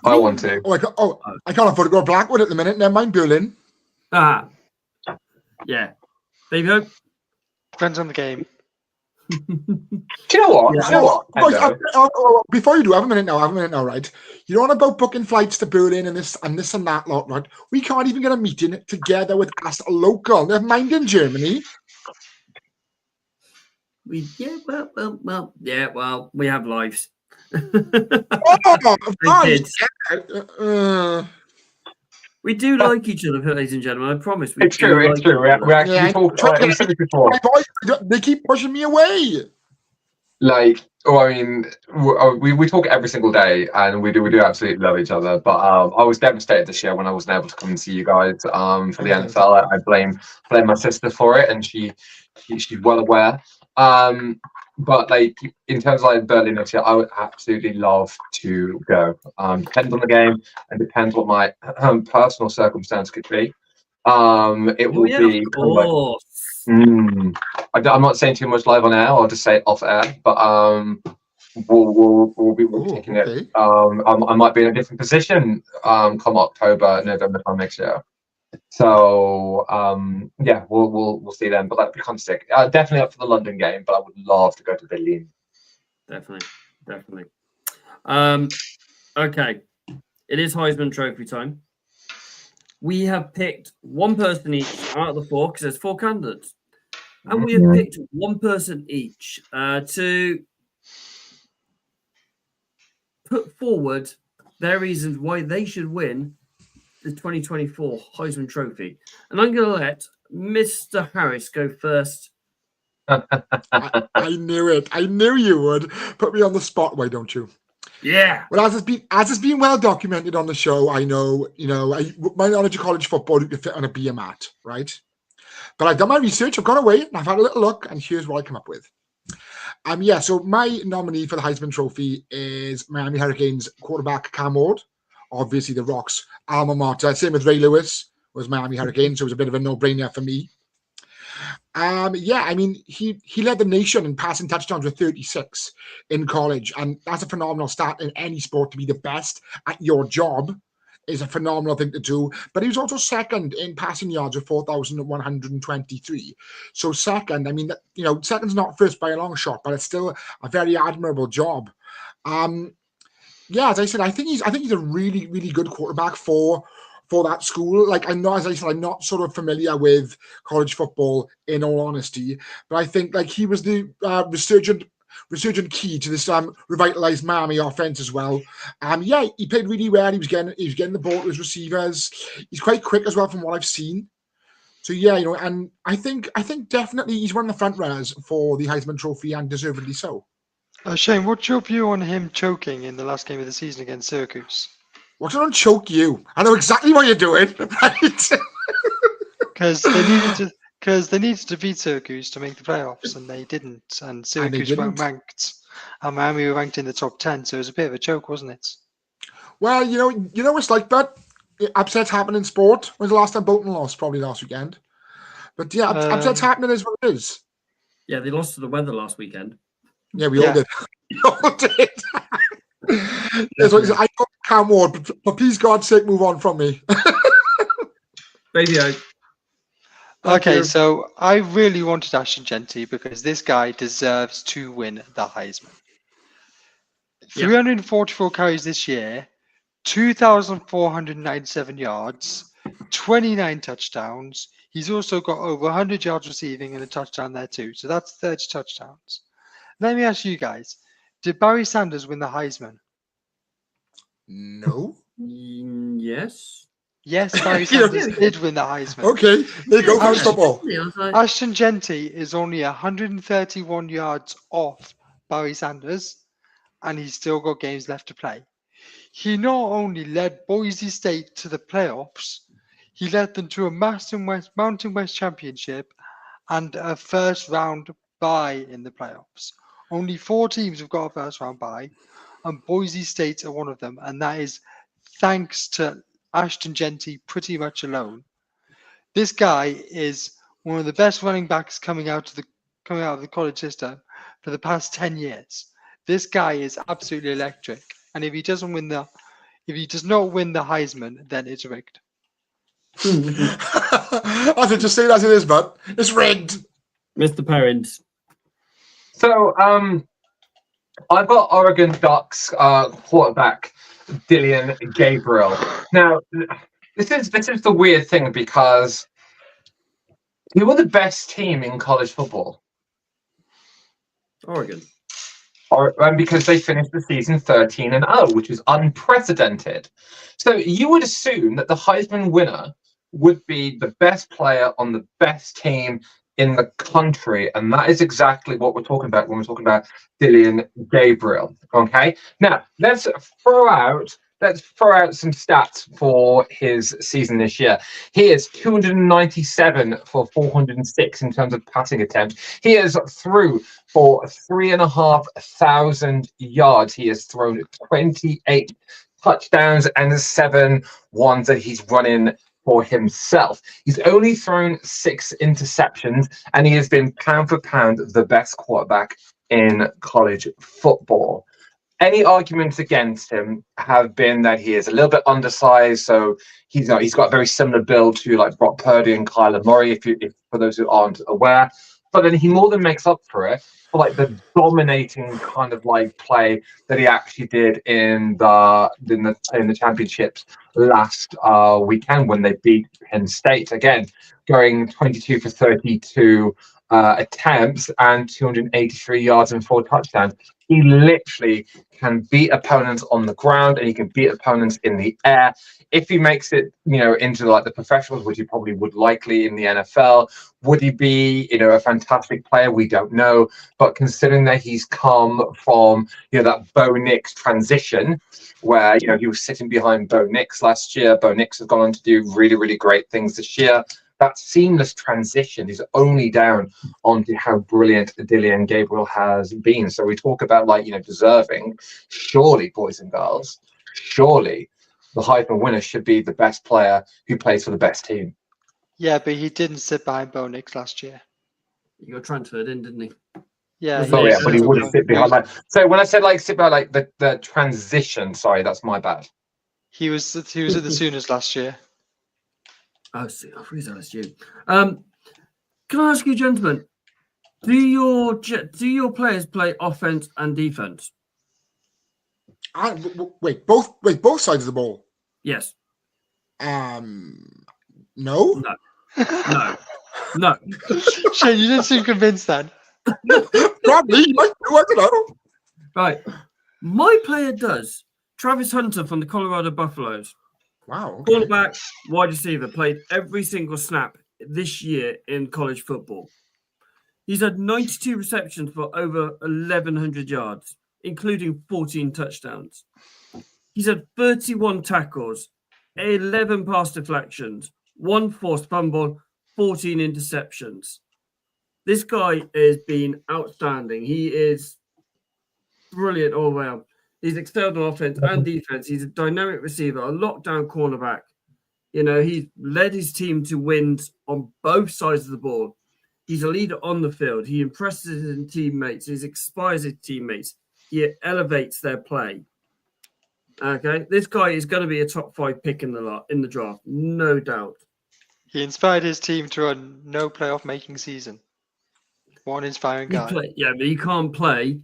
I want to. I can't afford to go to Blackwood at the minute. Never mind Berlin. Yeah. There you go. Depends on the game. Do you know what? Yeah. Do you know what? Guys, Hendo? before you do, have a minute now, right? You don't want about booking flights to Berlin and this and that lot, right? We can't even get a meeting together with us local. Never mind in Germany. We have lives. Oh, They right. We do like each other, ladies and gentlemen. I promise. It's true. It's true. We actually Yeah, talked. I- We said it before. My boys, they keep pushing me away. Like, I mean, we talk every single day, and we do absolutely love each other. But I was devastated this year when I wasn't able to come and see you guys for the NFL. I blame my sister for it, and she's well aware. But like in terms of like Berlin next year, I would absolutely love to go. Depends on the game and depends what my personal circumstance could be. It will be. Of course. I'm not saying too much live on air. I'll just say it off air. But we'll be taking it. Okay. I might be in a different position come October, November time next year. So yeah, we'll see then. But that'd be kind of sick. Definitely up for the London game, but I would love to go to Berlin. Definitely. Okay, it is Heisman Trophy time. We have picked one person each out of the four because there's four candidates, and we have picked one person each to put forward their reasons why they should win the 2024 Heisman Trophy. And I'm going to let Mr. Harris go first. I knew it. I knew you would put me on the spot. Why don't you? Yeah. Well, as it's been well documented on the show, I know, my knowledge of college football you can fit on a beer mat, right? But I've done my research. I've gone away and I've had a little look, and here's what I come up with. So my nominee for the Heisman Trophy is Miami Hurricanes quarterback Cam Ward, obviously the Rock's alma mater. Same with Ray Lewis was Miami Hurricanes, so it was a bit of a no-brainer for me. He led the nation in passing touchdowns with 36 in college, and that's a phenomenal stat in any sport. To be the best at your job is a phenomenal thing to do. But he was also second in passing yards with 4,123. So second, second's not first by a long shot, but it's still a very admirable job. As I said, I think he's a really, really good quarterback for that school. Like, I know, as I said, I'm not sort of familiar with college football in all honesty, but I think like he was the resurgent key to this revitalized Miami offense as well. He played really well. He was getting the ball to his receivers. He's quite quick as well from what I've seen. So and I think definitely he's one of the front runners for the Heisman Trophy, and deservedly so. Shane, what's your view on him choking in the last game of the season against Syracuse? Watch it choke you. I know exactly what you're doing, right? Because they needed to beat Syracuse to make the playoffs, and they didn't. And Syracuse weren't ranked, and Miami were ranked in the top 10, so it was a bit of a joke, wasn't it? Well, it's like that. Upsets happen in sport. When's the last time Bolton lost? Probably last weekend. But yeah, upset's happening is what it is. Yeah, they lost to the weather last weekend. Yeah, we all did. We all did. That's what he said. I got Cam Ward, but for please God's sake, move on from me. Baby O. Okay, you. so I really wanted Ashton Genty because this guy deserves to win the Heisman. Yeah. 344 carries this year, 2,497 yards, 29 touchdowns. He's also got over 100 yards receiving and a touchdown there too. So that's 30 touchdowns. Let me ask you guys, did Barry Sanders win the Heisman? No. Yes. Yes, Barry Sanders did win the Heisman. Okay, there you go. College football. I was like, Ashton Genty is only 131 yards off Barry Sanders, and he's still got games left to play. He not only led Boise State to the playoffs, he led them to a Mountain West Championship and a first round bye in the playoffs. Only 4 teams have got a first round bye, and Boise State are one of them, and that is thanks to Ashton Genty pretty much alone. This guy is one of the best running backs coming out of the college system for the past 10 years. This guy is absolutely electric, and if he does not win the Heisman, then it's rigged. I have to just say it as it is, but it's rigged. Mr. Perrins. So, I've got Oregon Ducks quarterback Dylan Gabriel. Now, this is the weird thing because who were the best team in college football? Oregon. And because they finished the season 13-0, which is unprecedented. So you would assume that the Heisman winner would be the best player on the best team in the country, and that is exactly what we're talking about when we're talking about Dylan Gabriel. Okay, now let's throw out some stats for his season this year. He is 297 for 406 in terms of passing attempts. He is through for 3,500 yards. He has thrown 28 touchdowns and 7 ones that he's running for himself. He's only thrown 6 interceptions, and he has been pound for pound the best quarterback in college football. Any arguments against him have been that he is a little bit undersized, so he's got a very similar build to like Brock Purdy and Kyler Murray, if for those who aren't aware. But then he more than makes up for it for like the dominating kind of like play that he actually did in the championships last weekend when they beat Penn State, again going 22 for 32 attempts and 283 yards and 4 touchdowns. He literally can beat opponents on the ground and he can beat opponents in the air. If he makes it, into like the professionals, which he probably would likely in the NFL, would he be, a fantastic player? We don't know. But considering that he's come from, that Bo Nix transition where, he was sitting behind Bo Nix last year. Bo Nix has gone on to do really, really great things this year. That seamless transition is only down onto how brilliant Dylan Gabriel has been. So we talk about deserving. Surely, boys and girls, surely the Heisman winner should be the best player who plays for the best team. Yeah, but he didn't sit behind Bo Nix last year. He got transferred in, didn't he? Yeah. Oh yeah, but he wouldn't sit behind that. So when I said sit behind the transition, sorry, that's my bad. He was at the Sooners last year. Oh, see, I thought that was you. Can I ask you, gentlemen, do your players play offense and defense? Wait, both sides of the ball. Yes. No. No. Shane, you didn't seem convinced then. Probably. I don't know. Right. My player does. Travis Hunter from the Colorado Buffaloes. Wow. Okay. Quarterback, wide receiver, played every single snap this year in college football. He's had 92 receptions for over 1,100 yards, including 14 touchdowns. He's had 31 tackles, 11 pass deflections, 1 forced fumble, 14 interceptions. This guy has been outstanding. He is brilliant all around. He's excelled on offense and defense. He's a dynamic receiver, a lockdown cornerback. You know, he's led his team to wins on both sides of the ball. He's a leader on the field. He impresses his teammates. He inspires his teammates. He elevates their play. Okay, this guy is going to be a top 5 pick in the draft, no doubt. He inspired his team to run no playoff making season. What an inspiring guy. But you can't play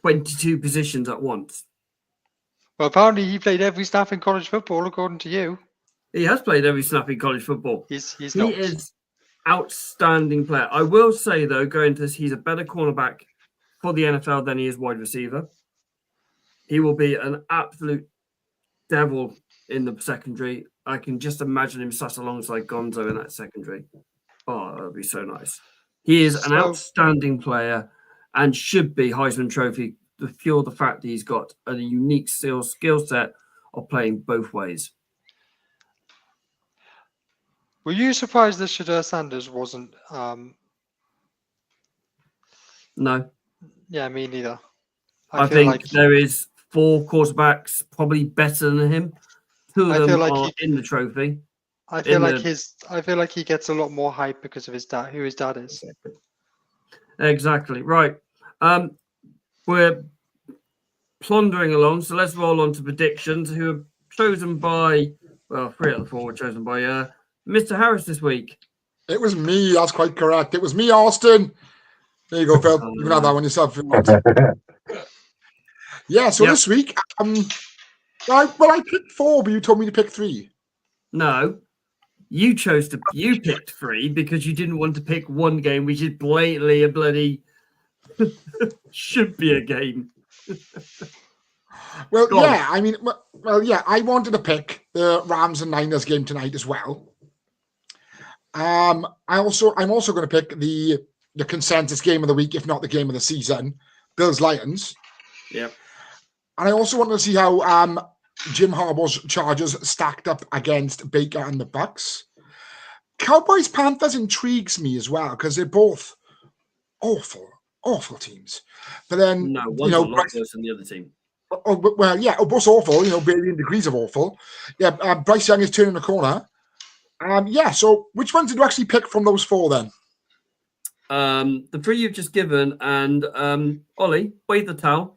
22 positions at once. Well, apparently he played every snap in college football, according to you. He has played every snap in college football. He's He not. is outstanding player. I will say, though, going to this, he's a better cornerback for the NFL than he is wide receiver. He will be an absolute devil in the secondary. I can just imagine him sat alongside Gonzo in that secondary. Oh, that would be so nice. He is an outstanding player and should be Heisman Trophy to fuel the fact that he's got a unique skill set of playing both ways. Were you surprised that Shedeur Sanders wasn't? No. Yeah, me neither. I think there is 4 quarterbacks probably better than him. 2 of them are in the trophy. I feel like he gets a lot more hype because of his dad, who his dad is. Exactly. Right. We're plundering along, so let's roll on to predictions who are chosen by 3 out of the 4 were chosen by Mr. Harris this week. It was me. That's quite correct. It was me, Austin. There you go, Phil. You can have that one yourself. Yeah, so this week, I picked 4, but you told me to pick 3. No, you picked 3 because you didn't want to pick one game, which is blatantly a bloody should be a game. Well, yeah, I mean, I wanted to pick the Rams and Niners game tonight as well. I'm also going to pick the consensus game of the week, if not the game of the season, Bills Lions. Yep. And I also wanted to see how Jim Harbaugh's Chargers stacked up against Baker and the Bucks. Cowboys Panthers intrigues me as well because they're both awful teams. But then one's a lot worse than the other team. Both awful. Varying degrees of awful. Yeah, Bryce Young is turning the corner. So which ones did you actually pick from those 4 then? The 3 you've just given, and Ollie, wave the towel.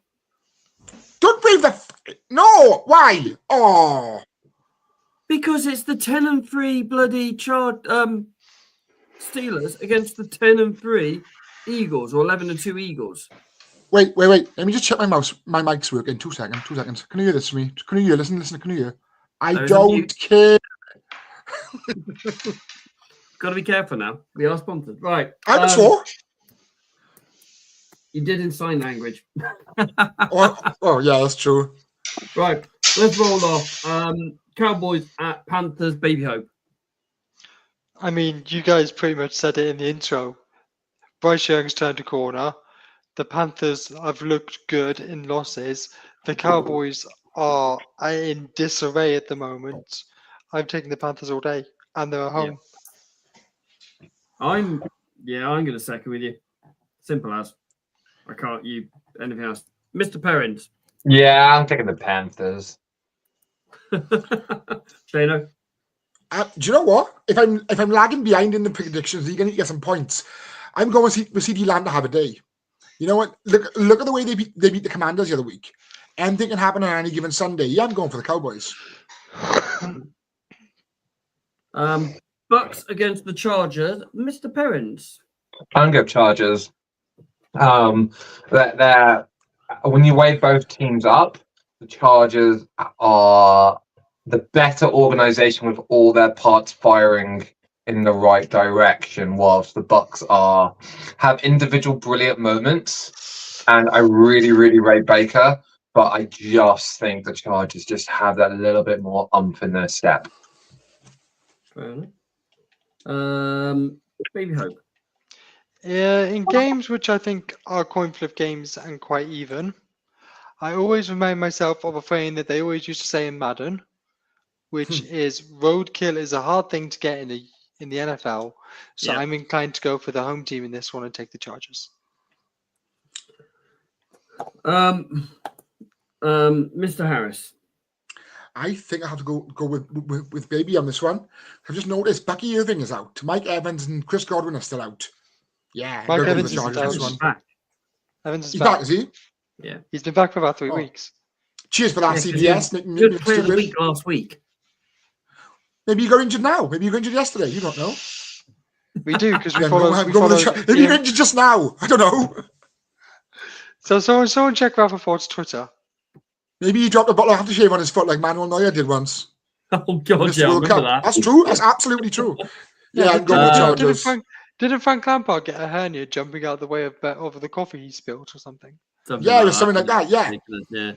Don't wave no. Why? Oh, because it's the 10-3 bloody Steelers against the 10-3 Eagles, or 11-2 Eagles. Wait. Let me just check my mouse. My mic's working. 2 seconds. Can you hear this to me? Can you hear? Listen. Can you hear? I don't care. Got to be careful now. We are sponsored. Right. I was 4. You did in sign language. Yeah, that's true. Right. Let's roll off. Cowboys at Panthers, Baby Hope. I mean, you guys pretty much said it in the intro. Bryce Young's turned a corner. The Panthers have looked good in losses. The Cowboys are in disarray at the moment. I'm taking the Panthers all day, and they're at home. I'm going to second with you. Simple as. I can't. Anything else, Mr. Perrins? Yeah, I'm taking the Panthers. Shano? Do you know what? If I'm lagging behind in the predictions, you're going to get some points. I'm going with CeeDee Lamb to have a day. You know what? Look at the way they beat the Commanders the other week. Anything can happen on any given Sunday. Yeah, I'm going for the Cowboys. Bucks against the Chargers, Mr. Perrins. I'm going Chargers. When you weigh both teams up, the Chargers are the better organization with all their parts firing in the right direction, whilst the Bucks have individual brilliant moments, and I really, really rate Baker, but I just think the Chargers just have that little bit more umph in their step. Fair enough. Baby Hope. Yeah, in games which I think are coin flip games and quite even, I always remind myself of a phrase that they always used to say in Madden, which is roadkill is a hard thing to get in the NFL. So I'm inclined to go for the home team in this one and take the Chargers. Mr. Harris. I think I have to go with Baby on this one. I've just noticed Bucky Irving is out. Mike Evans and Chris Godwin are still out. Yeah, Mike go with Evans the is Chargers out. this one. Back. Evans is He's back. back, is he? Yeah. He's been back for about 3 Oh. weeks. Cheers for that, Yeah, 'cause CBS. he Good player of the week last week. Maybe you got injured now. Maybe you got injured yesterday. You don't know. We do because we Yeah, follow. no, We go with follow the Maybe you got injured just now. I don't know. so someone check Rafa Ford's Twitter. Maybe he dropped a bottle of aftershave on his foot like Manuel Neuer did once. Oh God, This yeah, I World remember Cup. that. That's true. That's absolutely true. Yeah, I'm going with Chargers. Didn't Frank Lampard get a hernia jumping out the way of over the coffee he spilled or something? Yeah, it was something like that. Yeah. Yeah.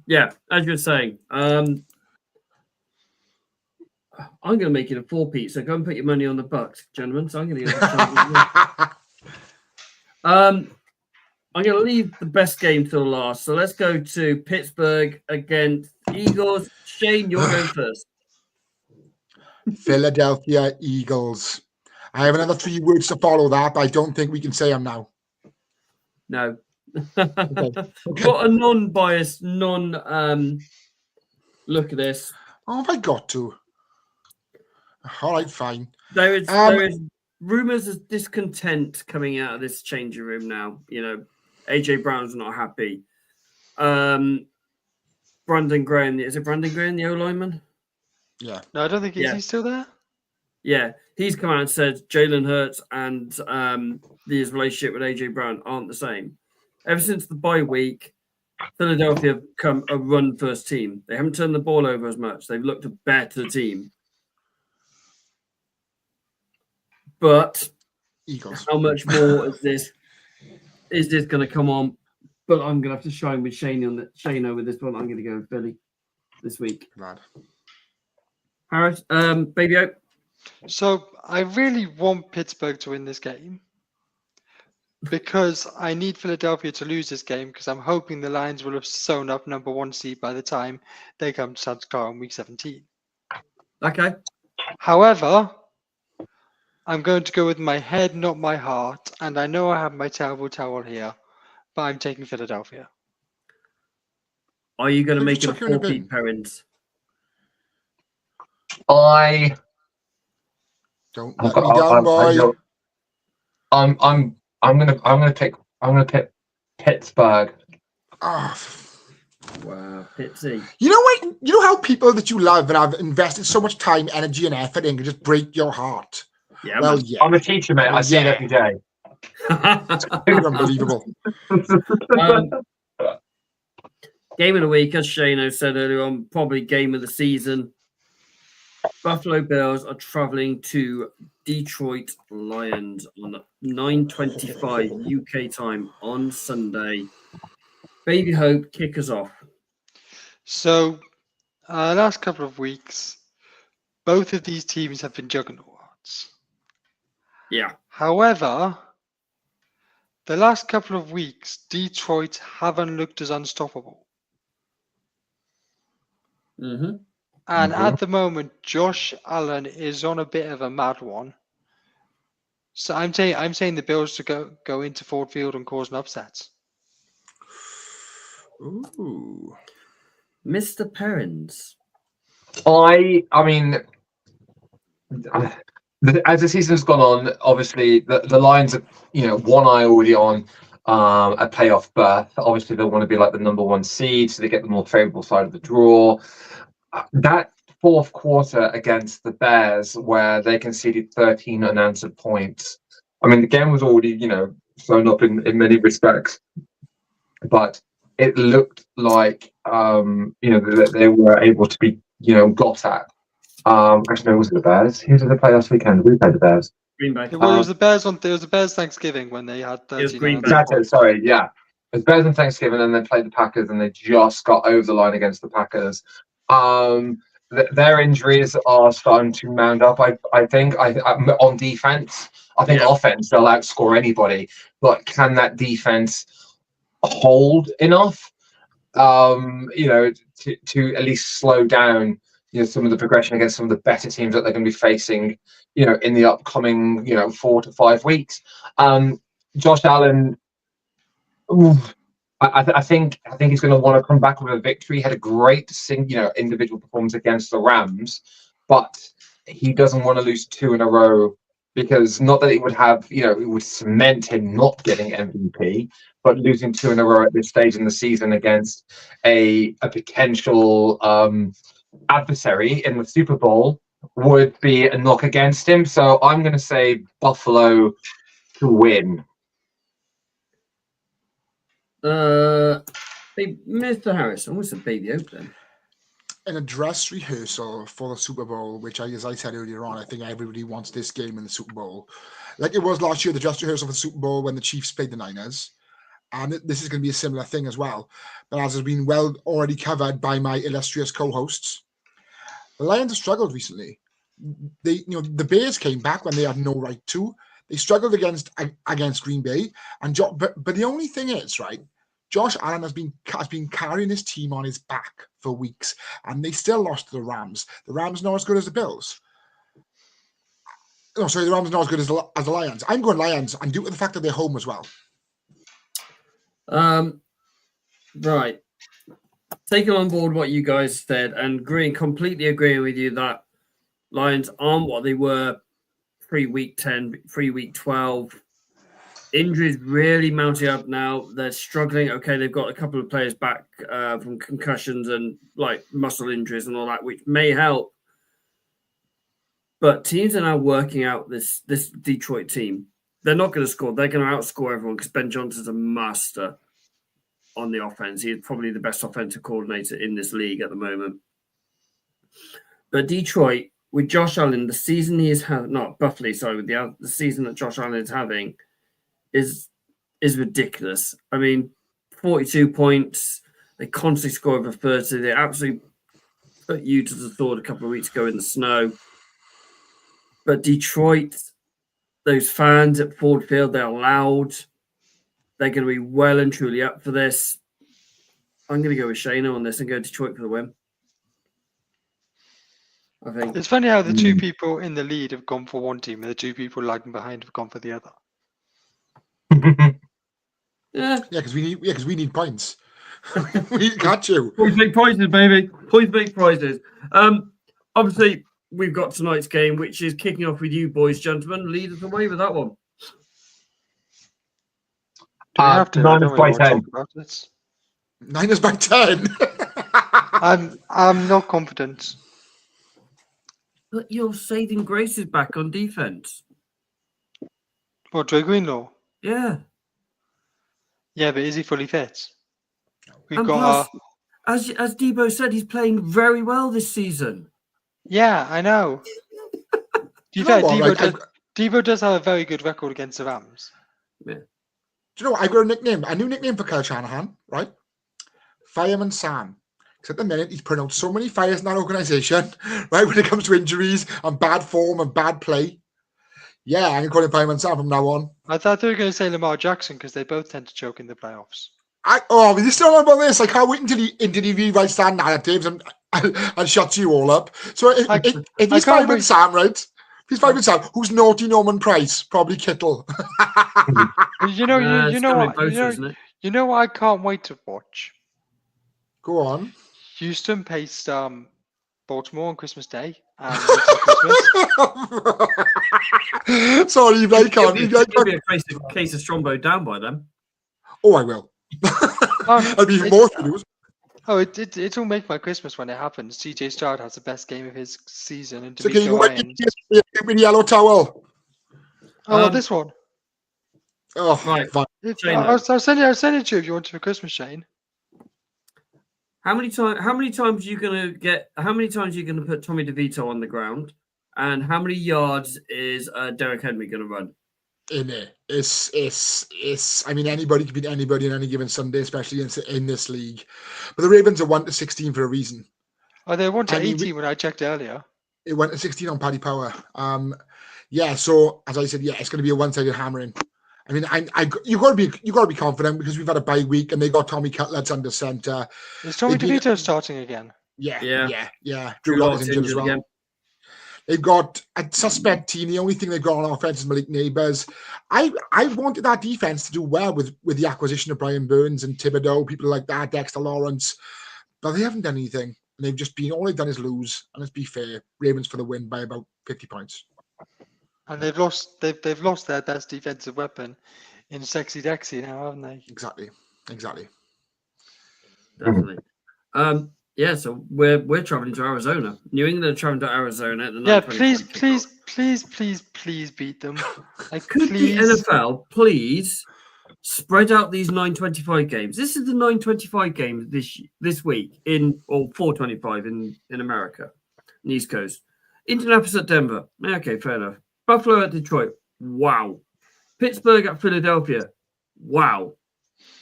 Yeah, as you were saying, I'm going to make it a 4-peat. So go and put your money on the Bucks, gentlemen. So I'm going to go. I'm going to leave the best game till last. So let's go to Pittsburgh against Eagles. Shane, you're going first. Philadelphia Eagles. I have another 3 words to follow that, but I don't think we can say them now. No. Okay. Got a non-biased, look at this. Oh, have I got to? All right, fine. There is rumors of discontent coming out of this changing room now. You know, AJ Brown's not happy. Brandon Graham, is it Brandon Graham, the O-lineman? Yeah. No, I don't think he's still there. Yeah, he's come out and said Jalen Hurts and his relationship with AJ Brown aren't the same. Ever since the bye week, Philadelphia have become a run-first team. They haven't turned the ball over as much. They've looked a better team. But Eagles. how much more is this going to come on? But I'm going to have to shine with Shane with this one. I'm going to go with Philly this week. Glad. Harris, Baby Oak. So I really want Pittsburgh to win this game because I need Philadelphia to lose this game because I'm hoping the Lions will have sewn up number 1 seed by the time they come to Santa Clara in week 17. Okay. However, I'm going to go with my head, not my heart, and I know I have my terrible towel here, but I'm taking Philadelphia. Are you going to Maybe make it a chuck you in a 4-peat, bin. parents? Don't let me down, boy. I'm gonna pick Pittsburgh. Oh. Wow, Pitsy. You know what? You know how people that you love and have invested so much time, energy, and effort in can just break your heart. Yeah, Well, man. yeah. I'm a teacher, mate. I see it every day. You're unbelievable. Game of the week, as Shane said earlier on, probably game of the season. Buffalo Bills are traveling to Detroit Lions on 9:25 UK time on Sunday. Baby Hope, kick us off. So, last couple of weeks, both of these teams have been juggernauts. Yeah. However, the last couple of weeks, Detroit haven't looked as unstoppable. Mm-hmm. And at the moment, Josh Allen is on a bit of a mad one. So I'm saying the Bills to go into Ford Field and cause an upset. Ooh. Mr. Perrins. I mean, as the season's gone on, obviously the Lions are, one eye already on a playoff berth. Obviously, they want to be like the number 1 seed, so they get the more favourable side of the draw. That fourth quarter against the Bears, where they conceded 13 unanswered points. I mean, the game was already, sewn up in many respects, but it looked like, that they were able to be, got at. Actually, no, it was the Bears. Who did they play last weekend? We played the Bears. Green Bay. It was the Bears the Bears Thanksgiving when they had 13. Green Bay. That's it, sorry, yeah. It was Bears on Thanksgiving, and they played the Packers, and they just got over the line against the Packers. Their injuries are starting to mount up. I think on defense. I think offense they'll outscore anybody, but can that defense hold enough? To at least slow down, some of the progression against some of the better teams that they're going to be facing, in the upcoming, 4 to 5 weeks. Josh Allen. I think he's going to want to come back with a victory. He had a great individual performance against the Rams, but he doesn't want to lose 2 in a row, because not that it would have, it would cement him not getting MVP, but losing 2 in a row at this stage in the season against a potential adversary in the Super Bowl would be a knock against him. So I'm going to say Buffalo to win. Mr. Harris, almost a baby open. In a dress rehearsal for the Super Bowl, which, as I said earlier on, I think everybody wants this game in the Super Bowl. Like it was last year, the dress rehearsal for the Super Bowl when the Chiefs played the Niners. And this is going to be a similar thing as well. But as has been well already covered by my illustrious co-hosts, the Lions have struggled recently. The Bears came back when they had no right to. They struggled against Green Bay, but the only thing is, right, Josh Allen has been carrying his team on his back for weeks, and they still lost to the Rams. The Rams are not as good as the Bills. No, sorry, the Rams are not as good as the Lions. I'm going Lions, and due to the fact that they're home as well. Right. Taking on board what you guys said and completely agreeing with you that Lions aren't what they were pre-week 10, pre-week 12. Injuries really mounting up now. They're struggling. Okay, they've got a couple of players back from concussions and like muscle injuries and all that, which may help. But teams are now working out this Detroit team. They're not going to score. They're going to outscore everyone because Ben Johnson's a master on the offense. He is probably the best offensive coordinator in this league at the moment. But Detroit, with Josh Allen, the season he is having, not Buffalo, sorry, with the season that Josh Allen is having is ridiculous. I mean, 42 points. They constantly score over 30. They absolutely put you to the sword a couple of weeks ago in the snow. But Detroit, those fans at Ford Field, they're loud. They're going to be well and truly up for this. I'm going to go with Shayna on this and go Detroit for the win. I think it's funny how the two people in the lead have gone for one team and the two people lagging behind have gone for the other. Yeah, because we need points. We got you. Points make prizes, baby. Points make prizes. Obviously, we've got tonight's game, which is kicking off with you, boys, gentlemen. Lead us away with that one. Do we have to? Niners by 10. Niners by 10. I'm not confident. But your saving grace is back on defense. What, Dre Greenlaw? Yeah. Yeah, but is he fully fit? We've And got plus, as Debo said, he's playing very well this season. Yeah, I know. Debo does have a very good record against the Rams. Yeah. Do you know what? I got a new nickname for Kyle Shanahan, right? Fireman Sam. Because at the minute, he's putting out so many fires in that organization, right? When it comes to injuries and bad form and bad play. Yeah, I'm going to call him Fireman Sam from now on. I thought they were going to say Lamar Jackson because they both tend to choke in the playoffs. Are you still on about this? I can't wait until he rewrites that narratives and shuts you all up. So if he's Fireman Sam, right? If he's Fireman Sam, who's naughty Norman Price? Probably Kittle. You know what I can't wait to watch? Go on. Houston faced Baltimore on Christmas Day. Christmas. Sorry, Blake. There'll be a case of Strombo down by them. Oh, I will. I'll be even more news. Oh, it'll make my Christmas when it happens. CJ Stroud has the best game of his season, and so can you wet with yellow towel? Oh, this one. Oh, right. I'll send it to you if you want it for Christmas, Shane. How many times are you gonna put Tommy DeVito on the ground, and how many yards is Derrick Henry gonna run? In it, it's. I mean, anybody can beat anybody on any given Sunday, especially in this league. But the Ravens are 1-16 for a reason. Oh, they went to 18 when I checked earlier. It went to 16 on Paddy Power. Yeah. So as I said, yeah, it's going to be a one-sided hammering. I mean, you got to be confident because we've had a bye week and they got Tommy Cutlets under center. Is Tommy DeVito starting again? Yeah. Drew Drew Lock Lock's is injured as well. Again. They've got a suspect team. The only thing they've got on offense is Malik Neighbors. I wanted that defense to do well with the acquisition of Brian Burns and Thibodeau, people like that, Dexter Lawrence, but they haven't done anything. And they've just been, all they've done is lose. And let's be fair, Ravens for the win by about 50 points. And they've lost their best defensive weapon in Sexy Dexy now, haven't they? Exactly. Definitely. Yeah, so we're traveling to Arizona. New England are traveling to Arizona at the Yeah, 9:25 please beat them. Like, Could please. the NFL please spread out these 9:25 games? This is the 9:25 game this week or 4:25 in America, in the East Coast. Indianapolis at Denver. Okay, fair enough. Buffalo at Detroit. Wow. Pittsburgh at Philadelphia. Wow.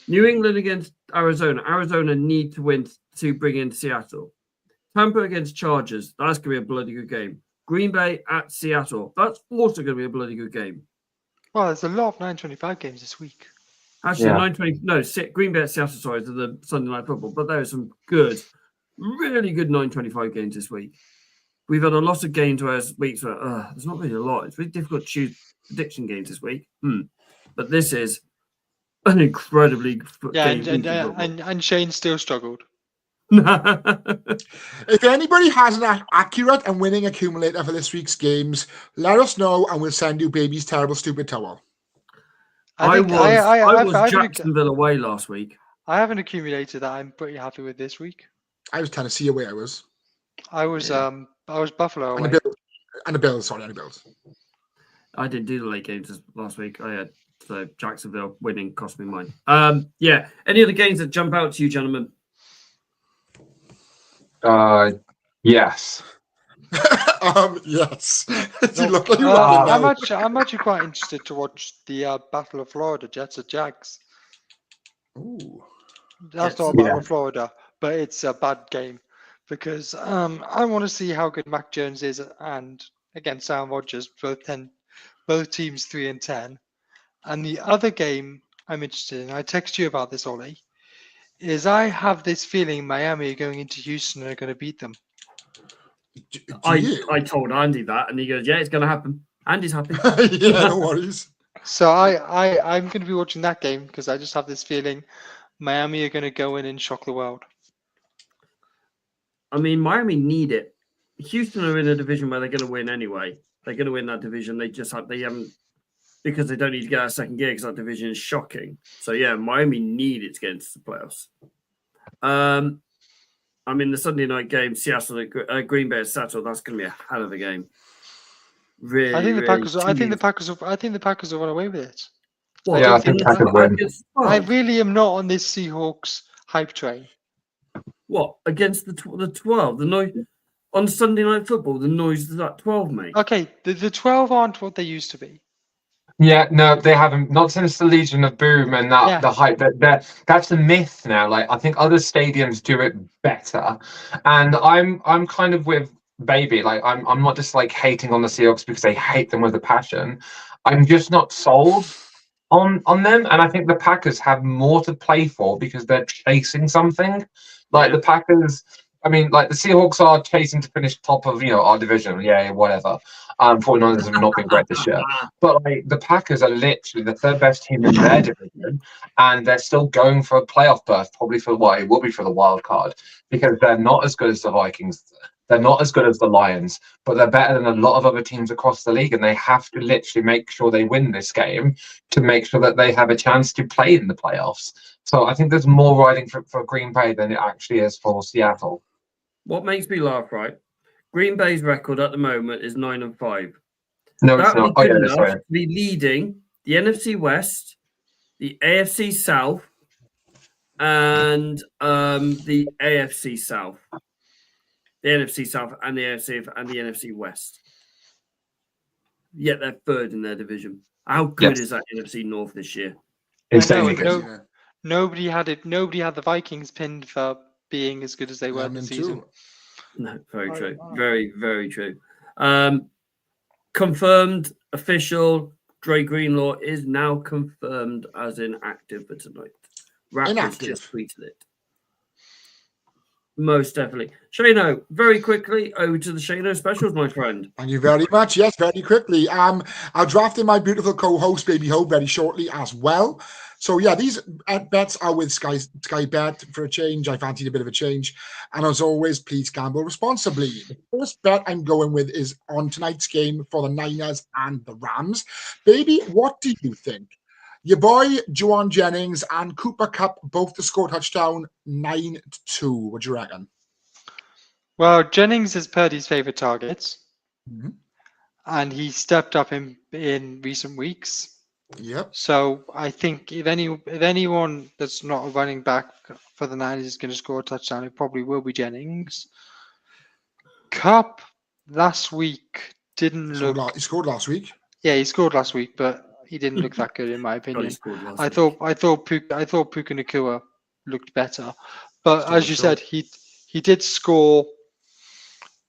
New England against Arizona. Arizona need to win to bring in Seattle. Tampa against Chargers. That's going to be a bloody good game. Green Bay at Seattle. That's also going to be a bloody good game. Well, there's a lot of 9:25 games this week. Actually, 9:20. No, Green Bay at Seattle. Sorry, to the Sunday Night Football. But there are some good, really good 9:25 games this week. We've had a lot of games where weeks where there's not really a lot. It's really difficult to choose prediction games this week. But this is an incredibly And Shane still struggled. If anybody has an accurate and winning accumulator for this week's games, let us know and we'll send you baby's terrible stupid towel. I was Jacksonville away last week. I have an accumulator that I'm pretty happy with this week. I was Tennessee away. I was Buffalo away. And the Bills. Sorry, and the Bills. I didn't do the late games last week. I had Jacksonville winning cost me mine. Yeah. Any other games that jump out to you, gentlemen? Yes. Yes. I'm actually quite interested to watch the Battle of Florida, Jets at Jags. Ooh. That's not a Battle of Florida, but it's a bad game because I want to see how good Mac Jones is, and against Aaron Rodgers, both teams 3-10. And the other game I'm interested in, I text you about this, Ollie, is I have this feeling Miami are going into Houston and are going to beat them. I told Andy that, and he goes, "Yeah, it's going to happen." Andy's happy. Yeah, no worries. So I'm going to be watching that game because I just have this feeling Miami are going to go in and shock the world. I mean, Miami need it. Houston are in a division where they're going to win anyway. They're going to win that division. They haven't, because they don't need to get out of second gear because that division is shocking. So yeah, Miami need it to get into the playoffs. I mean, the Sunday night game, Seattle, Green Bay at Seattle, that's going to be a hell of a game. Really, I think the Packers. really I think the Packers will run away with it. What, Yeah, I think Packers win. I really am not on this Seahawks hype train. What, against the 12? The noise on Sunday Night Football, the noise of that 12, mate. Okay, the 12 aren't what they used to be. Yeah, no, they haven't. Not since the Legion of Boom and the hype. That's a myth now. Like, I think other stadiums do it better, and I'm kind of with Baby. Like, I'm not just like hating on the Seahawks because I hate them with a passion. I'm just not sold on them, and I think the Packers have more to play for because they're chasing something. Like the Packers. I mean, like the Seahawks are chasing to finish top of our division. Yeah, whatever. 49ers have not been great this year, but like the Packers are literally the third best team in their division, and they're still going for a playoff berth, probably for it will be for the wild card, because they're not as good as the Vikings. They're not as good as the Lions, but they're better than a lot of other teams across the league, and they have to literally make sure they win this game to make sure that they have a chance to play in the playoffs. So I think there's more riding for Green Bay than it actually is for Seattle. What makes me laugh, right? Green Bay's record at the moment is 9-5. No, That it's not. would be good that's enough right. to be leading the NFC West, the AFC South, and the AFC South. The NFC South and the AFC and the NFC West. Yet they're third in their division. How good is that NFC North this year? Insanely I know, good. Nobody had it. Nobody had the Vikings pinned for being as good as they were this season. No, very true. Very, very true. Confirmed, official, Dre Greenlaw is now confirmed as inactive for tonight. Raptors just tweeted it. Most definitely. Shano, very quickly, over to the Shano specials, my friend. Thank you very much. Yes, very quickly. I'll draft in my beautiful co-host, Baby Hope, very shortly as well. So, yeah, these bets are with Sky Bet for a change. I fancied a bit of a change. And as always, please gamble responsibly. The first bet I'm going with is on tonight's game for the Niners and the Rams. Baby, what do you think? Your boy, Juwan Jennings and Cooper Kupp, both to score touchdown, 9-2. What do you reckon? Well, Jennings is Purdy's favourite target, Mm-hmm. and he stepped up in recent weeks. Yep. So I think if anyone that's not a running back for the Niners is going to score a touchdown, it probably will be Jennings. Kupp last week didn't look. He scored last week. Yeah, he scored last week, but he didn't look that good in my God, he opinion. scored last I week. thought Puka Nacua looked better, but Still as you short. said, he did score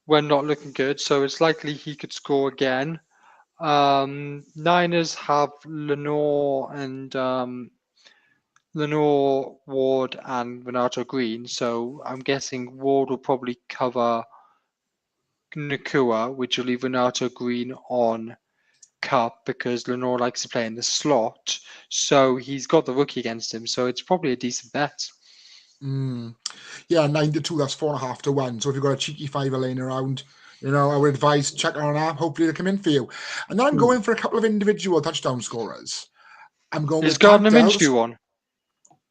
when not looking good, so it's likely he could score again. Niners have Lenore, Ward, and Renato Green, so I'm guessing Ward will probably cover Nacua, which will leave Renato Green on Kupp because Lenore likes to play in the slot. So he's got the rookie against him, so it's probably a decent bet. Yeah, 9-2, that's 4.5 to 1. So if you've got a cheeky fiver laying around, I would advise check on an app. Hopefully they come in for you. And then I'm going for a couple of individual touchdown scorers. I'm going Is with Gardner Tank Dell. Minshew on?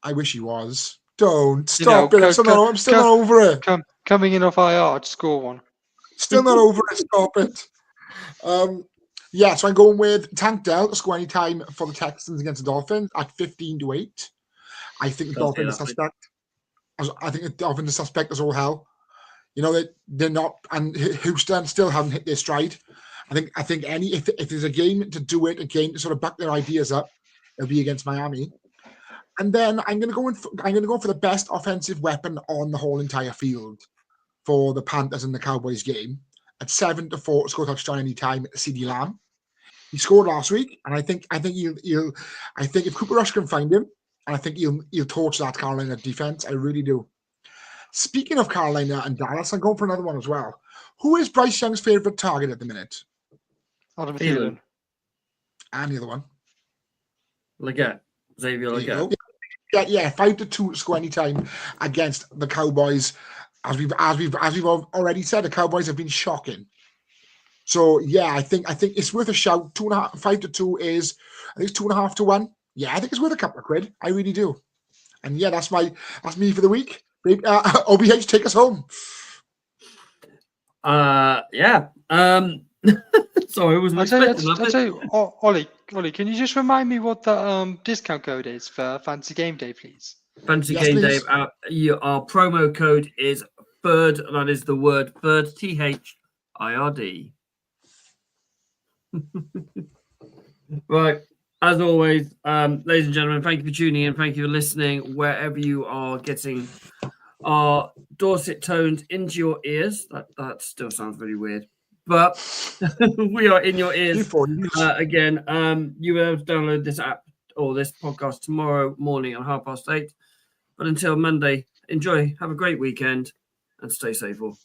I wish he was. Don't stop it. I'm still not over it. Coming in off IR to score one. Still not over it. Stop it. So I'm going with Tank Dell to score any time for the Texans against the Dolphins at 15-8. I think the Dolphins are suspect. I think the Dolphins are suspect as all hell. They're not, and Houston still haven't hit their stride. I think if there's a game to do it, a game to sort of back their ideas up, it'll be against Miami. And then I'm going to go for the best offensive weapon on the whole entire field for the Panthers and the Cowboys game at 7-4 to score touchdown anytime. CeeDee Lamb. He scored last week, and I think if Cooper Rush can find him, and I think he'll torch that Carolina defense. I really do. Speaking of Carolina and Dallas, I'm going for another one as well. Who is Bryce Young's favorite target at the minute? Adam Thielen. And the other one. Leggett. Xavier Leggett. Yeah, 5-2 to score any time against the Cowboys. As we've already said, the Cowboys have been shocking. So yeah, I think it's worth a shout. 5-2 is, I think it's 2.5 to 1. Yeah, I think it's worth a couple of quid. I really do. And yeah, that's me for the week. OBH, take us home. Yeah. Sorry, I wasn't expecting that. I'll tell you, Ollie, can you just remind me what the discount code is for Fantasy Game Day, please? Fantasy Game Day. Our promo code is Third. That is the word Third. THIRD. Right. As always, ladies and gentlemen, thank you for tuning in. Thank you for listening wherever you are getting our Dorset tones into your ears. That still sounds really weird, but we are in your ears again. You will be able to download this app or this podcast tomorrow morning at 8:30. But until Monday, enjoy, have a great weekend, and stay safe all.